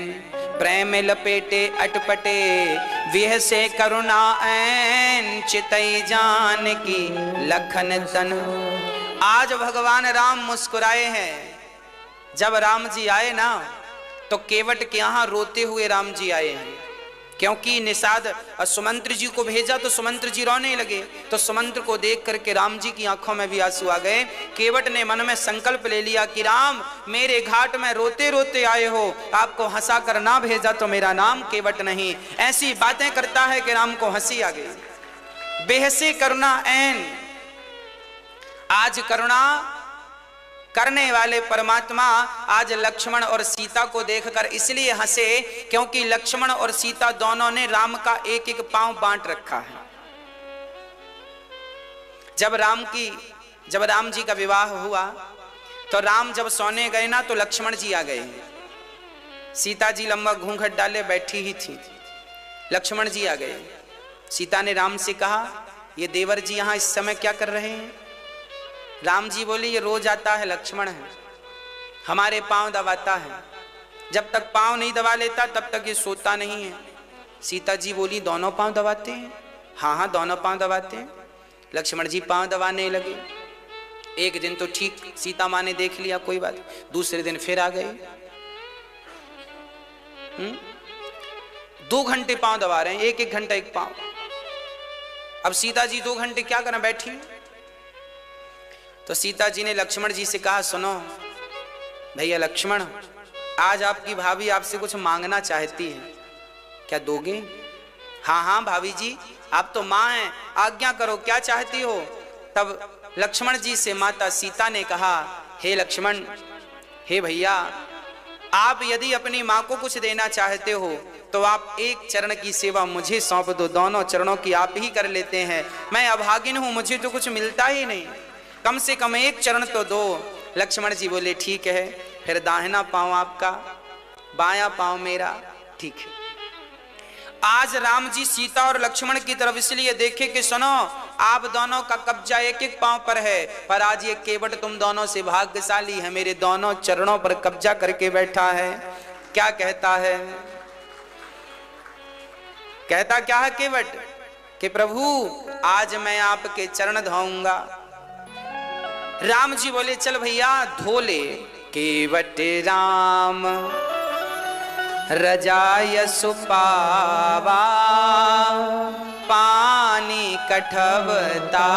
प्रेम लपेटे अटपटे, विह से करुणा ऐन चितई जान की लखन तन। आज भगवान राम मुस्कुराए हैं। जब राम जी आए ना तो केवट के यहां रोते हुए राम जी आए हैं, क्योंकि निषाद सुमंत्र जी को भेजा तो सुमंत्र जी रोने लगे। तो सुमंत्र को देख करके राम जी की आंखों में भी आंसू आ गए। केवट ने मन में संकल्प ले लिया कि राम मेरे घाट में रोते रोते आए हो, आपको हंसा कर ना भेजा तो मेरा नाम केवट नहीं। ऐसी बातें करता है कि राम को हंसी आ गई। बेहसे करुणा ऐन। आज करुणा करने वाले परमात्मा आज लक्ष्मण और सीता को देखकर इसलिए हंसे क्योंकि लक्ष्मण और सीता दोनों ने राम का एक एक पांव बांट रखा है। जब राम जी का विवाह हुआ तो राम जब सोने गए ना तो लक्ष्मण जी आ गए। सीता जी लंबा घूंघट डाले बैठी ही थी। लक्ष्मण जी आ गए। सीता ने राम से कहा ये देवर जी यहां इस समय क्या कर रहे हैं? राम जी बोले ये रोज आता है, लक्ष्मण है, हमारे पांव दबाता है। जब तक पांव नहीं दबा लेता तब तक ये सोता नहीं है। सीता जी बोली दोनों पांव दबाते हैं? हाँ हाँ दोनों पांव दबाते हैं। लक्ष्मण जी पांव दबाने लगे। एक दिन तो ठीक सीता माँ ने देख लिया, कोई बात। दूसरे दिन फिर आ गए। 2 घंटे पांव दबा रहे हैं, एक एक घंटा एक पांव। अब सीता जी 2 घंटे क्या करना बैठी। तो सीता जी ने लक्ष्मण जी से कहा सुनो भैया लक्ष्मण, आज आपकी भाभी आपसे कुछ मांगना चाहती है, क्या दोगे? हाँ हाँ भाभी जी, आप तो माँ हैं, आज्ञा करो, क्या चाहती हो? तब लक्ष्मण जी से माता सीता ने कहा हे लक्ष्मण, हे भैया, आप यदि अपनी माँ को कुछ देना चाहते हो तो आप एक चरण की सेवा मुझे सौंप दो। दोनों चरणों की आप ही कर लेते हैं। मैं अभागिन हूं, मुझे तो कुछ मिलता ही नहीं, कम से कम एक चरण तो दो। लक्ष्मण जी बोले ठीक है, फिर दाहिना पांव आपका, बायां पांव मेरा, ठीक है। आज राम जी सीता और लक्ष्मण की तरफ इसलिए देखे कि सुनो आप दोनों का कब्जा एक एक पांव पर है, पर आज ये केवट तुम दोनों से भाग्यशाली है, मेरे दोनों चरणों पर कब्जा करके बैठा है। क्या कहता है? कहता क्या है केवट कि प्रभु आज मैं आपके चरण धोऊंगा। राम जी बोले चल भैया धो ले। केवट राम रजाय सुपावा, पानी कठवता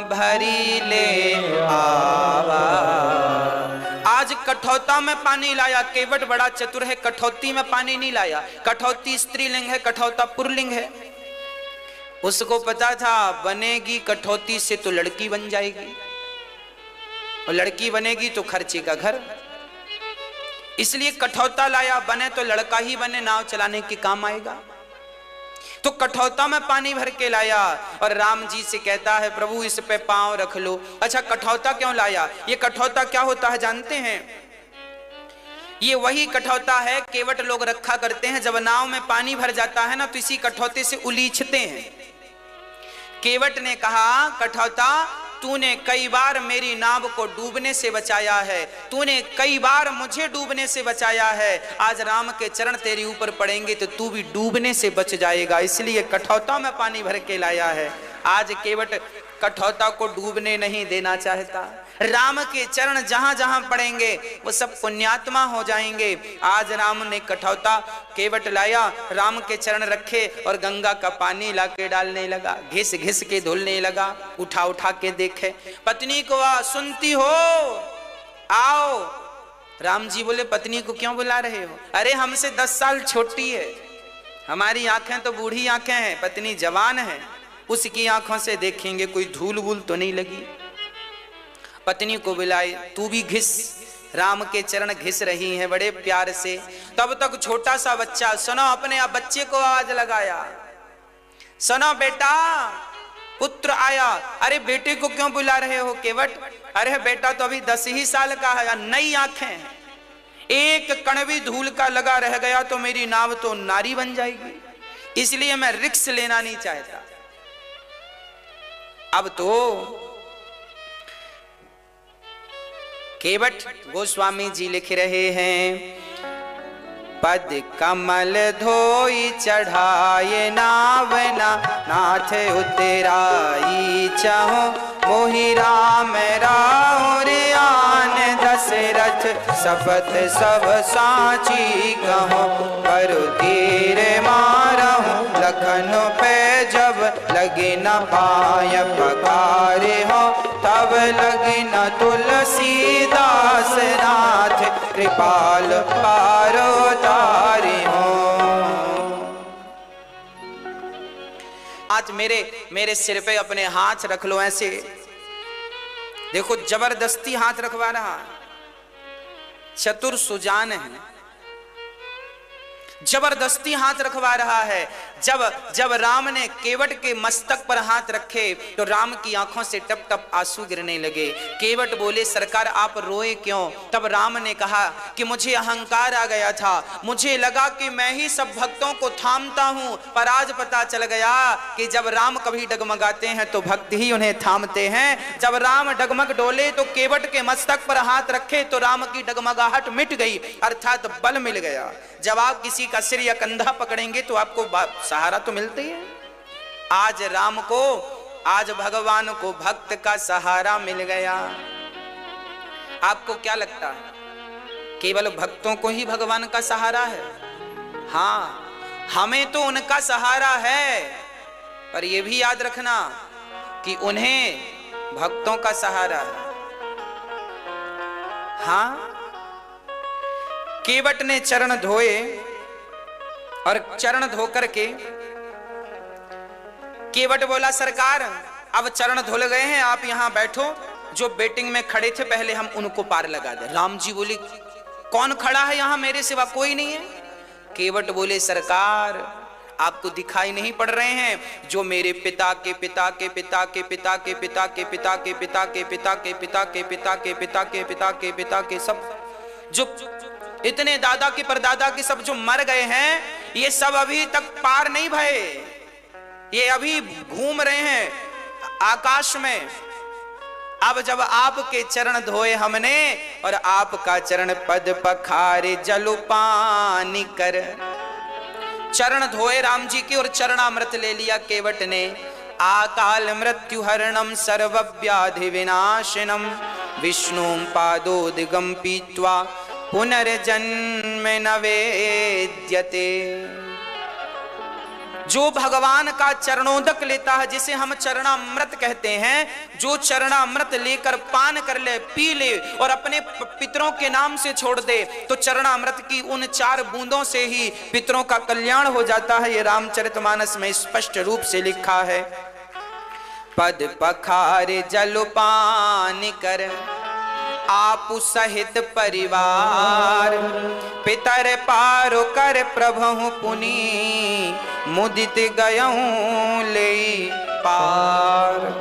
भरी ले आवा। आज कठौता में पानी लाया। केवट बड़ा चतुर है, कठौती में पानी नहीं लाया। कठौती स्त्रीलिंग है, कठौता पुल्लिंग है। उसको पता था बनेगी कठौती से तो लड़की बन जाएगी, और लड़की बनेगी तो खर्चे का घर। इसलिए कठौता लाया, बने तो लड़का ही बने, नाव चलाने के काम आएगा। तो कठौता में पानी भर के लाया और राम जी से कहता है प्रभु इस पे पांव रख लो। अच्छा कठौता क्यों लाया? ये कठौता क्या होता है जानते हैं? ये वही कठौता है केवट लोग रखा करते हैं, जब नाव में पानी भर जाता है ना तो इसी कठौते से उलीछते हैं। केवट ने कहा कठौता तूने कई बार मेरी नाव को डूबने से बचाया है, तूने कई बार मुझे डूबने से बचाया है, आज राम के चरण तेरे ऊपर पड़ेंगे तो तू भी डूबने से बच जाएगा, इसलिए कठौता में पानी भर के लाया है। आज केवट कठौता को डूबने नहीं देना चाहता। राम के चरण जहां जहां पड़ेंगे वो सब पुण्यात्मा हो जाएंगे। आज राम ने कठौता केवट लाया, राम के चरण रखे और गंगा का पानी लाके डालने लगा, घिस घिस के धुलने लगा, उठा उठा के देखे। पत्नी को सुनती हो? आओ। राम जी बोले पत्नी को क्यों बुला रहे हो? अरे हमसे 10 साल छोटी है, हमारी आंखें तो बूढ़ी आंखें हैं, पत्नी जवान है, उसकी आंखों से देखेंगे कोई धूल वूल तो नहीं लगी। पत्नी को बुलाए, तू भी घिस। राम के चरण घिस रही हैं बड़े प्यार से। तब तक छोटा सा बच्चा, सुनो अपने आप बच्चे को आवाज लगाया, सुनो बेटा पुत्र आया। अरे बेटे को क्यों बुला रहे हो केवट? अरे बेटा तो अभी 10 ही साल का है, नई आंखें हैं, एक कण भी धूल का लगा रह गया तो मेरी नाव तो नारी बन जाएगी, इसलिए मैं रिस्क लेना नहीं चाहता। अब तो केवट गोस्वामी जी लिख रहे हैं पद कमल धोई चढ़ाए नावना, नाथ उतराई चाहो मोहि राम राहुरियान, दशरथ शपथ सब साची कहो, पर तीर मारहु लखन पे जब लगे न पाय पकारे हो, तब लगे न तुलसीदास नाथ कृपाल पारो तारे हो। आज मेरे सिर पे अपने हाथ रख लो ऐसे, देखो जबरदस्ती हाथ रखवा रहा, चतुर सुजान है, जबरदस्ती हाथ रखवा रहा है। जब राम ने केवट के मस्तक पर हाथ रखे तो राम की आंखों से टप टप आंसू गिरने लगे। केवट बोले सरकार आप रोए क्यों? तब राम ने कहा कि मुझे अहंकार आ गया था, मुझे लगा कि मैं ही सब भक्तों को थामता हूं, पर आज पता चल गया कि जब राम कभी डगमगाते हैं तो भक्त ही उन्हें थामते हैं। जब राम डगमग डोले तो केवट के मस्तक पर हाथ रखे तो राम की डगमगाहट मिट गई, अर्थात बल मिल गया। जब आप किसी का सिर या कंधा पकड़ेंगे तो आपको सहारा तो मिलता ही है। आज राम को, आज भगवान को भक्त का सहारा मिल गया। आपको क्या लगता है केवल भक्तों को ही भगवान का सहारा है? हाँ, हमें तो उनका सहारा है, पर यह भी याद रखना कि उन्हें भक्तों का सहारा है। हाँ, केवट ने चरण धोए और चरण धोकर के केवट बोला सरकार अब चरण धुल गए हैं, आप यहां बैठो, जो बेटिंग में खड़े थे पहले हम उनको पार लगा दे। राम जी बोले कौन खड़ा है यहां, मेरे सिवा कोई नहीं है। केवट बोले सरकार आपको दिखाई नहीं पड़ रहे हैं, जो मेरे पिता के पिता के पिता के पिता के पिता के पिता के पिता के पिता के पिता के पिता के पिता के पिता के पिता के सब, जो इतने दादा के परदादा के सब जो मर गए हैं, ये सब अभी तक पार नहीं भये, ये अभी घूम रहे हैं आकाश में। अब जब आपके चरण धोए हमने और आपका चरण पद पखारे जलुपानी कर, चरण धोए राम जी के और चरणामृत ले लिया केवट ने। आकाल मृत्यु हरणम सर्वव्याधि विनाशनम विष्णु पादोदिगम पीत्वा पुनर्जन्म न वेद्यते। जो भगवान का चरणोदक लेता है, जिसे हम चरणामृत कहते हैं, जो चरणामृत लेकर पान कर ले, पी ले और अपने पितरों के नाम से छोड़ दे, तो चरणामृत की उन 4 बूंदों से ही पितरों का कल्याण हो जाता है। ये रामचरितमानस में स्पष्ट रूप से लिखा है। पद पखारे जलुपान कर आपु सहित परिवार, पितर पारो कर प्रभु पुनि, मुदित गयऊं ले पार।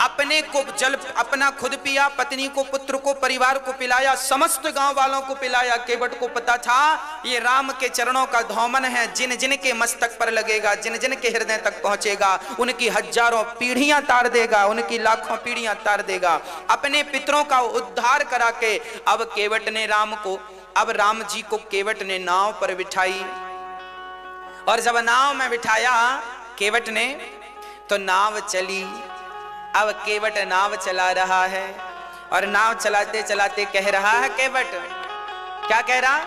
अपने को जल अपना खुद पिया, पत्नी को, पुत्र को, परिवार को पिलाया, समस्त गांव वालों को पिलाया। केवट को पता था ये राम के चरणों का धौमन है, जिन जिन के मस्तक पर लगेगा, जिन जिन के हृदय तक पहुंचेगा, उनकी हजारों पीढ़ियां तार देगा, उनकी लाखों पीढ़ियां तार देगा। अपने पितरों का उद्धार करा के अब केवट ने अब राम जी को केवट ने नाव पर बिठाई। और जब नाव में बिठाया केवट ने, तो नाव चली। अब केवट नाव चला रहा है और नाव चलाते चलाते कह रहा है केवट, क्या कह रहा?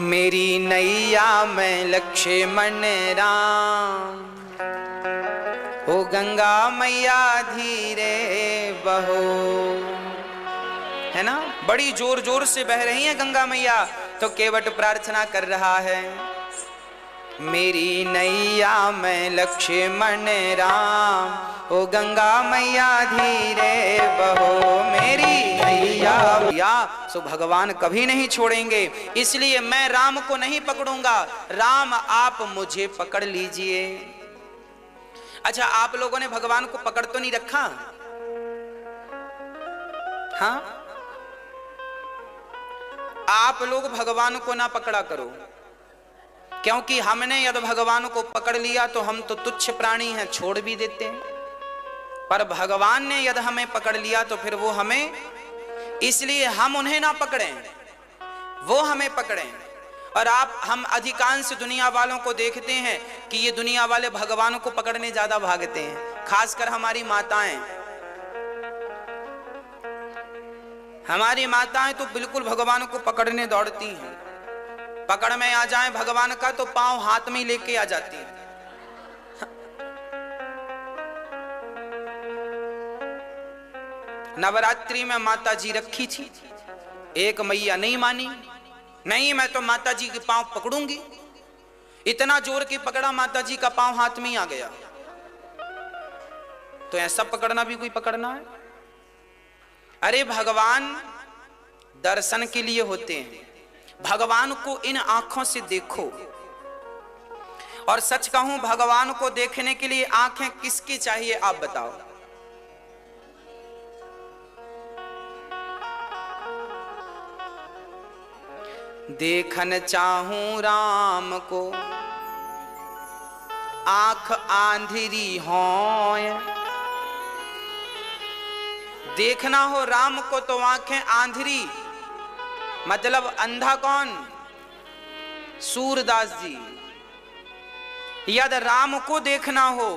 मेरी नैया में लक्ष्मण राम, ओ गंगा मैया धीरे बहो। है ना, बड़ी जोर जोर से बह रही है गंगा मैया। तो केवट प्रार्थना कर रहा है, मेरी नैया में लक्ष्मण राम, ओ गंगा मैया धीरे बहो। मेरी नैया सो भगवान कभी नहीं छोड़ेंगे, इसलिए मैं राम को नहीं पकड़ूंगा, राम आप मुझे पकड़ लीजिए। अच्छा, आप लोगों ने भगवान को पकड़ तो नहीं रखा? हाँ, आप लोग भगवान को ना पकड़ा करो, क्योंकि हमने यदि भगवान को पकड़ लिया तो हम तो तुच्छ प्राणी हैं, छोड़ भी देते हैं। पर भगवान ने यदि हमें पकड़ लिया तो फिर वो हमें, इसलिए हम उन्हें ना पकड़ें, वो हमें पकड़ें। और हम अधिकांश दुनिया वालों को देखते हैं कि ये दुनिया वाले भगवान को पकड़ने ज्यादा भागते हैं, खासकर हमारी माताएं। हमारी माताएं तो बिल्कुल भगवान को पकड़ने दौड़ती हैं। पकड़ में आ जाए भगवान का तो पांव हाथ में लेके आ जाती है। नवरात्रि में माता जी रखी थी, एक मैया नहीं मानी, नहीं मैं तो माता जी के पांव पकड़ूंगी। इतना जोर की पकड़ा, माता जी का पांव हाथ में ही आ गया। तो ऐसा पकड़ना भी कोई पकड़ना है? अरे भगवान दर्शन के लिए होते हैं, भगवान को इन आंखों से देखो। और सच कहूं, भगवान को देखने के लिए आंखें किसकी चाहिए आप बताओ? देखन चाहूं राम को आंख आंधिरी होय, देखना हो राम को तो आंखें आंधिरी, मतलब अंधा कौन? सूरदास जी। यदि राम को देखना हो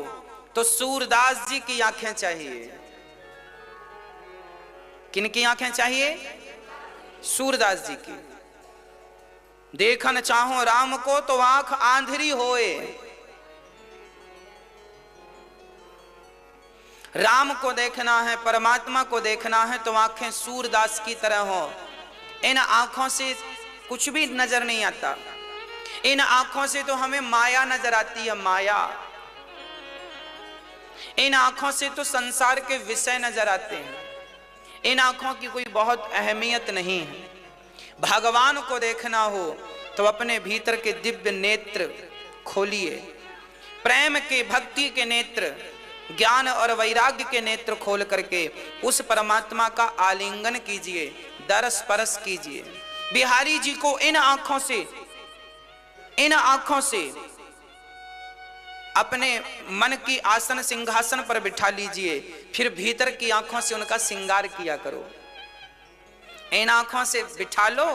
तो सूरदास जी की आंखें चाहिए। किनकी आंखें चाहिए? सूरदास जी की। देखन चाहो राम को तो आंख आंधरी होए। राम को देखना है, परमात्मा को देखना है तो आंखें सूरदास की तरह हो। इन आंखों से कुछ भी नजर नहीं आता, इन आंखों से तो हमें माया नजर आती है, माया। इन आंखों से तो संसार के विषय नजर आते हैं, इन आंखों की कोई बहुत अहमियत नहीं है। भगवान को देखना हो तो अपने भीतर के दिव्य नेत्र खोलिए, प्रेम के, भक्ति के नेत्र, ज्ञान और वैराग्य के नेत्र खोल करके उस परमात्मा का आलिंगन कीजिए, दरस परस कीजिए। बिहारी जी को इन आंखों से अपने मन की आसन सिंहासन पर बिठा लीजिए, फिर भीतर की आंखों से उनका श्रृंगार किया करो। इन आंखों से बिठा लो,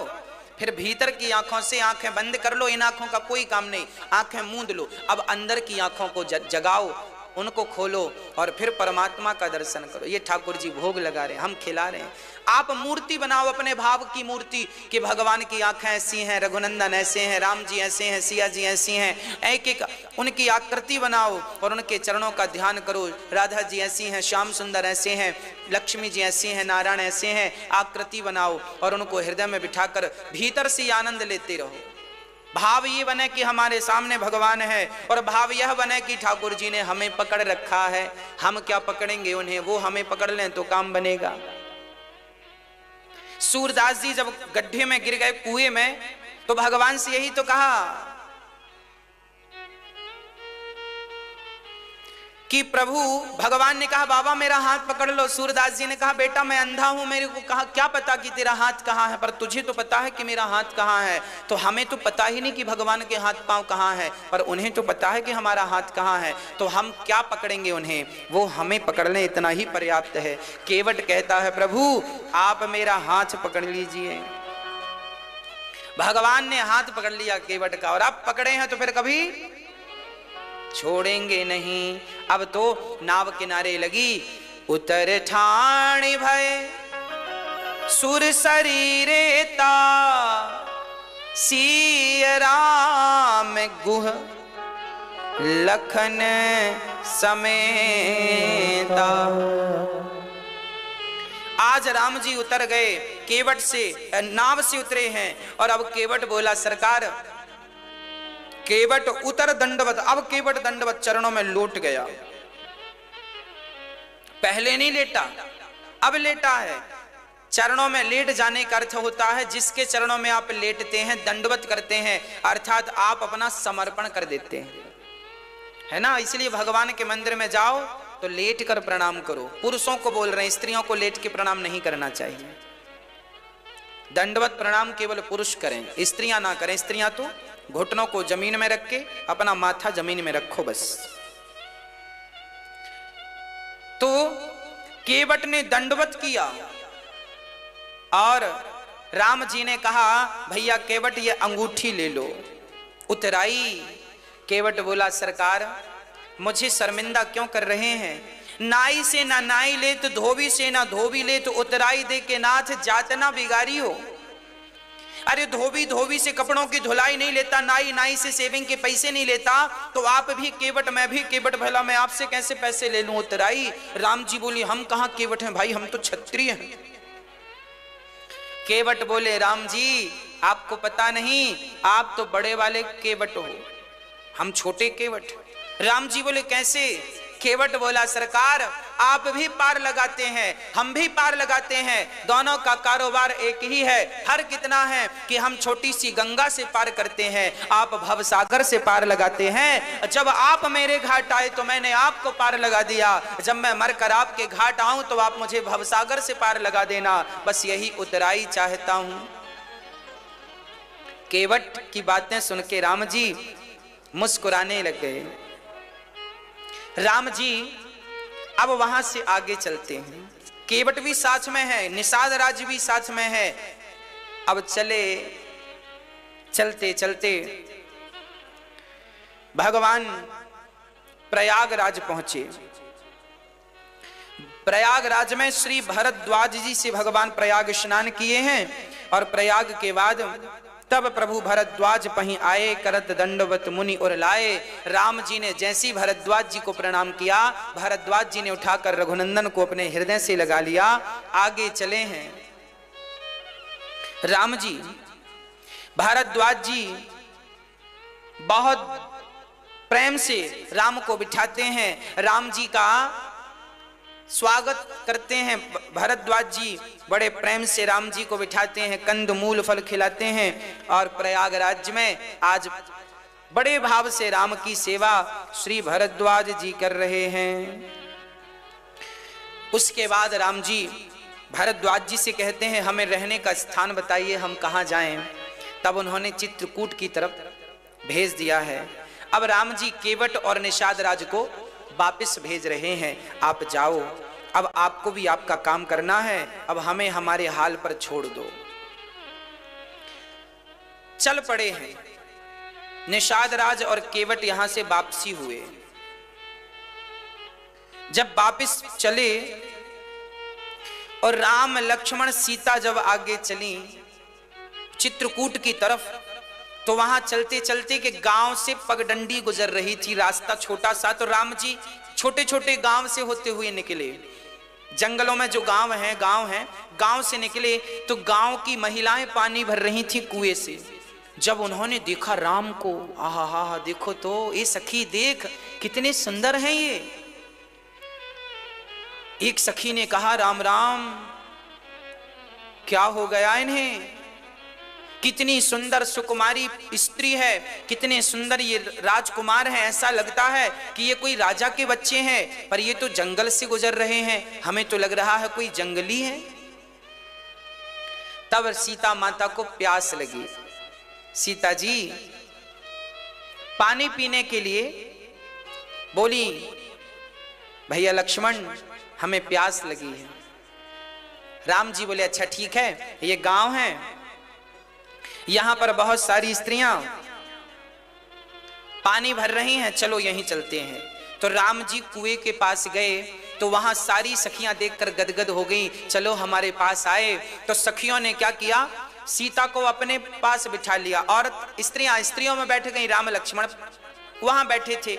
फिर भीतर की आंखों से आंखें बंद कर लो। इन आंखों का कोई काम नहीं, आंखें मूंद लो। अब अंदर की आंखों को जगाओ, उनको खोलो और फिर परमात्मा का दर्शन करो। ये ठाकुर जी भोग लगा रहे हैं, हम खिला रहे हैं। आप मूर्ति बनाओ, अपने भाव की मूर्ति, कि भगवान की आंखें ऐसी हैं, रघुनंदन ऐसे हैं, राम जी ऐसे हैं, सिया जी ऐसी हैं। एक एक उनकी आकृति बनाओ और उनके चरणों का ध्यान करो। राधा जी ऐसी हैं, श्याम सुंदर ऐसे हैं, लक्ष्मी जी ऐसी हैं, नारायण ऐसे हैं। आकृति बनाओ और उनको हृदय में बिठाकर भीतर से आनंद लेते रहो। भाव ये बने कि हमारे सामने भगवान है, और भाव यह बने कि ठाकुर जी ने हमें पकड़ रखा है, हम क्या पकड़ेंगे उन्हें, वो हमें पकड़ लें तो काम बनेगा। सूरदास जी जब गड्ढे में गिर गए, कुएं में, तो भगवान से यही तो कहा कि प्रभु, भगवान ने कहा बाबा मेरा हाथ पकड़ लो। सूरदास जी ने कहा बेटा मैं अंधा हूं, मेरे को कहा क्या पता कि तेरा हाथ कहां है, पर तुझे तो पता है कि मेरा हाथ कहां है। तो हमें तो पता ही नहीं कि भगवान के हाथ पांव कहां है, पर उन्हें तो पता है कि हमारा हाथ कहां है। तो हम क्या पकड़ेंगे उन्हें, वो हमें पकड़ लें इतना ही पर्याप्त है। केवट कहता है प्रभु आप मेरा हाथ पकड़ लीजिए। भगवान ने हाथ पकड़ लिया केवट का, और अब पकड़े हैं तो फिर कभी छोड़ेंगे नहीं। अब तो नाव किनारे लगी, उतर ठाणी भय सुर शरीरे ता, सिय राम गुह लखन समेता। आज राम जी उतर गए, केवट से नाव से उतरे हैं, और अब केवट बोला सरकार, केवट उतर दंडवत। अब केवट दंडवत चरणों में लौट गया, पहले नहीं लेटा, अब लेटा है। चरणों में लेट जाने का अर्थ होता है जिसके चरणों में आप लेटते हैं, दंडवत करते हैं, अर्थात आप अपना समर्पण कर देते हैं, है ना। इसलिए भगवान के मंदिर में जाओ तो लेट कर प्रणाम करो। पुरुषों को बोल रहे हैं, स्त्रियों को लेट के प्रणाम नहीं करना चाहिए। दंडवत प्रणाम केवल पुरुष करें, स्त्रियां ना करें। स्त्रियां तो घुटनों को जमीन में रख के अपना माथा जमीन में रखो बस। तो केवट ने दंडवत किया, और राम जी ने कहा भैया केवट ये अंगूठी ले लो। उतराई। केवट बोला सरकार मुझे शर्मिंदा क्यों कर रहे हैं, नाई से ना नाई ले तो धोबी से ना धोबी ले, तो उतराई दे के नाथ जातना बिगारी हो। अरे धोबी से कपड़ों की धुलाई नहीं लेता, नाई से सेविंग के पैसे नहीं लेता, तो आप भी केवट मैं भी केवट, भला मैं आपसे कैसे पैसे ले लूं। उतराई। राम जी बोली हम कहां केवट हैं भाई, हम तो क्षत्रिय हैं। केवट बोले राम जी आपको पता नहीं, आप तो बड़े वाले केवट हो, हम छोटे केवट। राम जी बोले कैसे। केवट बोला सरकार आप भी पार लगाते हैं, हम भी पार लगाते हैं, दोनों का कारोबार एक ही है। फर्क कितना है कि हम छोटी सी गंगा से पार करते हैं, आप भवसागर से पार लगाते हैं। जब आप मेरे घाट आए तो मैंने आपको पार लगा दिया, जब मैं मरकर आपके घाट आऊं तो आप मुझे भवसागर से पार लगा देना, बस यही उतराई चाहता हूं। केवट की बातें सुन के राम जी मुस्कुराने लग गए। राम जी अब वहां से आगे चलते हैं, केवट भी साथ में है, निषाद राज भी साथ में है। अब चलते चलते भगवान प्रयागराज पहुंचे। प्रयागराज में श्री भरद्वाज जी से भगवान प्रयाग स्नान किए हैं, और प्रयाग के बाद तब प्रभु भरद्वाज पहीं आए, करत दंडवत मुनि और लाए। राम जी ने जैसी भरद्वाज जी को प्रणाम किया, भरद्वाज जी ने उठाकर रघुनंदन को अपने हृदय से लगा लिया। आगे चले हैं राम जी। भरद्वाज जी बहुत प्रेम से राम को बिठाते हैं, राम जी का स्वागत करते हैं। भरद्वाज जी बड़े प्रेम से राम जी को बिठाते हैं, कंद मूल फल खिलाते हैं, और प्रयागराज में आज बड़े भाव से राम की सेवा श्री भरद्वाज जी कर रहे हैं। उसके बाद राम जी भरद्वाज जी से कहते हैं हमें रहने का स्थान बताइए, हम कहाँ जाएं। तब उन्होंने चित्रकूट की तरफ भेज दिया है। अब राम जी केवट और निषाद राज को वापस भेज रहे हैं, आप जाओ, अब आपको भी आपका काम करना है, अब हमें हमारे हाल पर छोड़ दो। चल पड़े हैं निषाद राज और केवट, यहां से वापसी हुए। जब वापस चले और राम लक्ष्मण सीता जब आगे चली चित्रकूट की तरफ, तो वहां चलते चलते के गांव से पगडंडी गुजर रही थी, रास्ता छोटा सा। तो राम जी छोटे छोटे गांव से होते हुए निकले, जंगलों में जो गांव हैं, गांव से निकले तो गांव की महिलाएं पानी भर रही थी कुएं से। जब उन्होंने देखा राम को, आहा हा हा, देखो तो ये सखी देख कितने सुंदर हैं ये। एक सखी ने कहा राम राम, क्या हो गया इन्हें, कितनी सुंदर सुकुमारी स्त्री है, कितने सुंदर ये राजकुमार हैं, ऐसा लगता है कि ये कोई राजा के बच्चे हैं, पर ये तो जंगल से गुजर रहे हैं, हमें तो लग रहा है कोई जंगली है। तब सीता माता को प्यास लगी। सीता जी पानी पीने के लिए बोली, भैया लक्ष्मण हमें प्यास लगी है। राम जी बोले अच्छा ठीक है, ये गांव है, यहां पर बहुत सारी स्त्रियां पानी भर रही हैं, चलो यहीं चलते हैं। तो राम जी कुएं के पास गए तो वहां सारी सखियां देखकर गदगद हो गई, चलो हमारे पास आए। तो सखियों ने क्या किया, सीता को अपने पास बिठा लिया, और स्त्रियों में बैठ गई, राम लक्ष्मण वहां बैठे थे।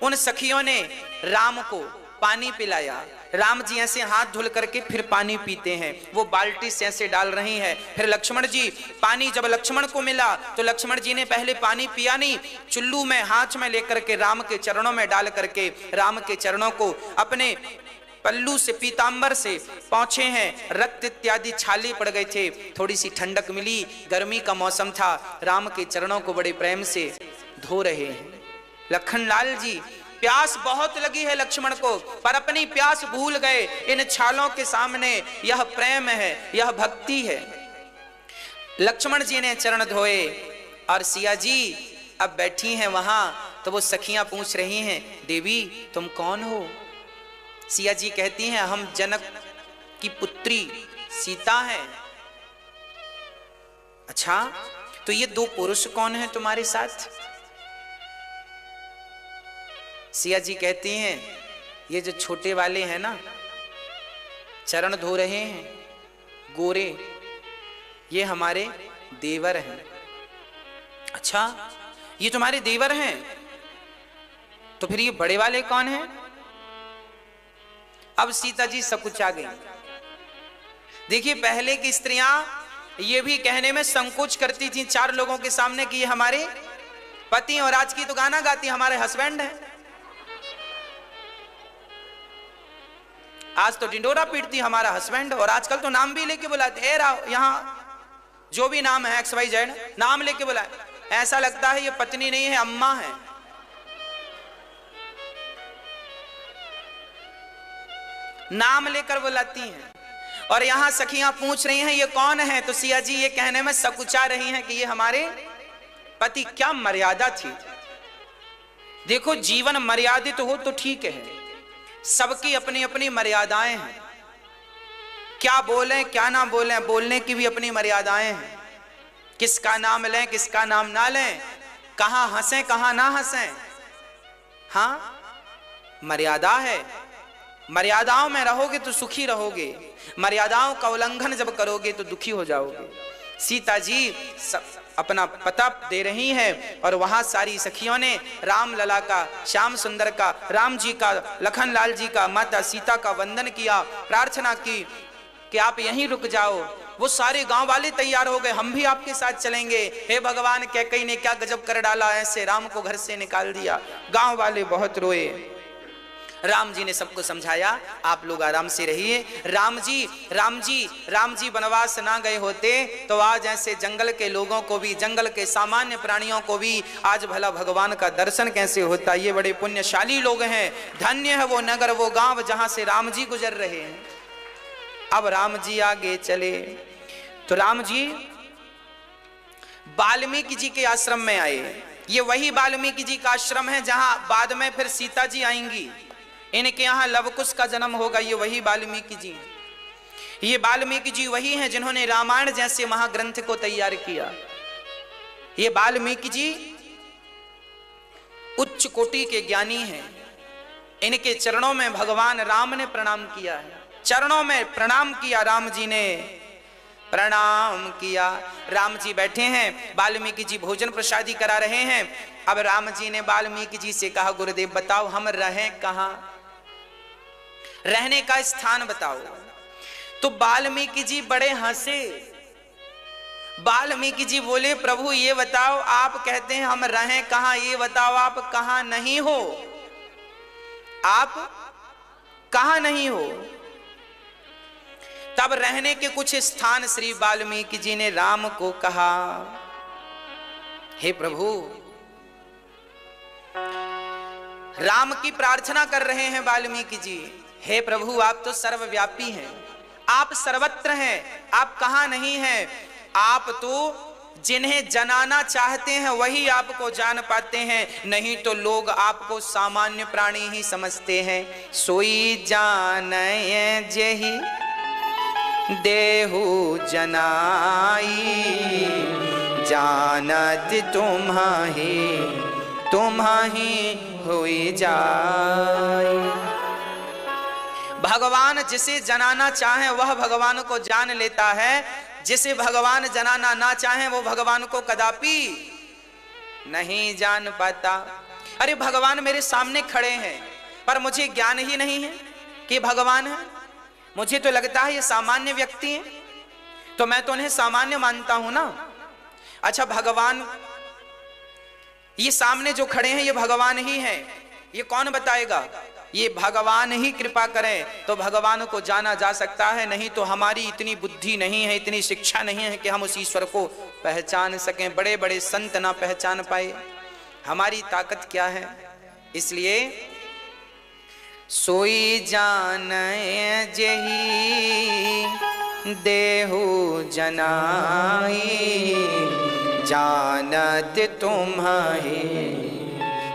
उन सखियों ने राम को पानी पिलाया। राम जी ऐसे हाथ धुल करके फिर पानी पीते हैं, वो बाल्टी से ऐसे डाल रही हैं। फिर लक्ष्मण जी पानी जब लक्ष्मण को मिला तो लक्ष्मण जी ने पहले पानी पिया नहीं, चुल्लू में हाथ में लेकर के राम के चरणों में डाल करके राम के चरणों को अपने पल्लू से पीतांबर से पहुंचे हैं, रक्त इत्यादि छाले पड़ गए थे, थोड़ी सी ठंडक मिली, गर्मी का मौसम था, राम के चरणों को बड़े प्रेम से धो रहे हैं। लखनलाल जी प्यास बहुत लगी है लक्ष्मण को, पर अपनी प्यास भूल गए, इन छालों के सामने यह प्रेम है, यह भक्ति है। लक्ष्मण जी ने चरण धोए और सिया जी अब बैठी हैं वहां, तो वो सखियां पूछ रही हैं देवी तुम कौन हो। सिया जी कहती हैं हम जनक की पुत्री सीता हैं। अच्छा तो ये दो पुरुष कौन है तुम्हारे साथ। सिया जी कहती हैं ये जो छोटे वाले हैं ना, चरण धो रहे हैं गोरे, ये हमारे देवर हैं। अच्छा ये तुम्हारे देवर हैं, तो फिर ये बड़े वाले कौन हैं। अब सीता जी सकुचा गई। देखिए पहले की स्त्रियां ये भी कहने में संकोच करती थी चार लोगों के सामने कि ये हमारे पति, और आज की तो गाना गाती हमारे हस्बैंड हैं। आज तो डिंडोरा पीटती हमारा हस्बैंड, और आजकल तो नाम भी लेके बुलाते हैं, यहाँ जो भी नाम है XYZ नाम लेके बुलाए, ऐसा लगता है ये पत्नी नहीं है अम्मा है। नाम लेकर बुलाती हैं। और यहां सखियां पूछ रही हैं ये कौन है, तो सिया जी ये कहने में सकुचा रही हैं कि ये हमारे पति। क्या मर्यादा थी। देखो जीवन मर्यादित हो तो ठीक है, सबकी अपनी अपनी मर्यादाएं हैं, क्या बोलें क्या ना बोलें, बोलने की भी अपनी मर्यादाएं हैं, किसका नाम लें किसका नाम ना लें, कहां हंसें कहां ना हंसें। हां मर्यादा है, मर्यादाओं में रहोगे तो सुखी रहोगे, मर्यादाओं का उल्लंघन जब करोगे तो दुखी हो जाओगे। सीता जी अपना पता दे रही हैं, और वहां सारी सखियों ने राम लला का, श्याम सुंदर का, राम जी का, लखनलाल जी का, माता सीता का वंदन किया, प्रार्थना की कि आप यहीं रुक जाओ। वो सारे गांव वाले तैयार हो गए, हम भी आपके साथ चलेंगे। हे भगवान कैकेयी ने क्या गजब कर डाला, ऐसे राम को घर से निकाल दिया। गांव वाले बहुत रोए। राम जी ने सबको समझाया आप लोग आराम से रहिए। राम जी वनवास ना गए होते तो आज ऐसे जंगल के लोगों को भी, जंगल के सामान्य प्राणियों को भी आज भला भगवान का दर्शन कैसे होता। ये बड़े पुण्यशाली लोग हैं, धन्य है वो नगर वो गांव जहां से राम जी गुजर रहे हैं। अब राम जी आगे चले तो राम जी वाल्मीकि जी के आश्रम में आए। ये वही वाल्मीकि जी का आश्रम है जहां बाद में फिर सीता जी आएंगी, इनके यहाँ लवकुश का जन्म होगा। ये वही वाल्मीकि जी, ये वाल्मीकि जी वही हैं जिन्होंने रामायण जैसे महाग्रंथ को तैयार किया। ये वाल्मीकि जी उच्च कोटि के ज्ञानी हैं। इनके चरणों में भगवान राम ने प्रणाम किया है, चरणों में प्रणाम किया, राम जी ने प्रणाम किया। राम जी बैठे हैं, वाल्मीकि जी भोजन प्रसादी करा रहे हैं। अब राम जी ने वाल्मीकि जी से कहा गुरुदेव बताओ हम रहें कहां, रहने का स्थान बताओ। तो वाल्मीकि जी बड़े हंसे। वाल्मीकि जी बोले प्रभु ये बताओ, आप कहते हैं हम रहें कहां, ये बताओ आप कहां नहीं हो, आप कहां नहीं हो। तब रहने के कुछ स्थान श्री वाल्मीकि जी ने राम को कहा, हे प्रभु, राम की प्रार्थना कर रहे हैं वाल्मीकि जी, हे प्रभु आप तो सर्वव्यापी हैं, आप सर्वत्र हैं, आप कहां नहीं हैं, आप तो जिन्हें जनाना चाहते हैं वही आपको जान पाते हैं, नहीं तो लोग आपको सामान्य प्राणी ही समझते हैं। सोई जाने जेहि देहु जनाई, जानत तुम्हाही होई जाए। भगवान जिसे जनाना चाहे वह भगवान को जान लेता है, जिसे भगवान जनाना ना चाहे वो भगवान को कदापि नहीं जान पाता। अरे भगवान मेरे सामने खड़े हैं पर मुझे ज्ञान ही नहीं है कि भगवान है, मुझे तो लगता है ये सामान्य व्यक्ति हैं, तो मैं तो उन्हें सामान्य मानता हूं ना। अच्छा भगवान, ये सामने जो खड़े हैं ये भगवान ही हैं, ये कौन बताएगा? ये भगवान ही कृपा करें तो भगवान को जाना जा सकता है, नहीं तो हमारी इतनी बुद्धि नहीं है, इतनी शिक्षा नहीं है कि हम उस ईश्वर को पहचान सकें। बड़े बड़े संत ना पहचान पाए, हमारी ताकत क्या है? इसलिए सोई जाने जेहि देहु जनाई, जानत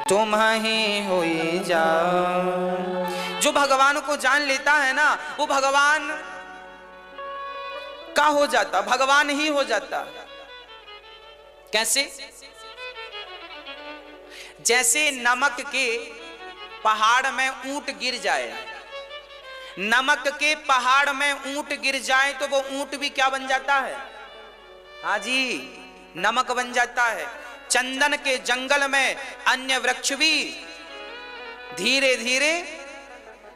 तुम्हाही होई जा। जो भगवान को जान लेता है ना वो भगवान का हो जाता, भगवान ही हो जाता। कैसे? जैसे नमक के पहाड़ में ऊंट गिर जाए, नमक के पहाड़ में ऊंट गिर जाए तो वो ऊंट भी क्या बन जाता है? हाँ जी, नमक बन जाता है। चंदन के जंगल में अन्य वृक्ष भी धीरे धीरे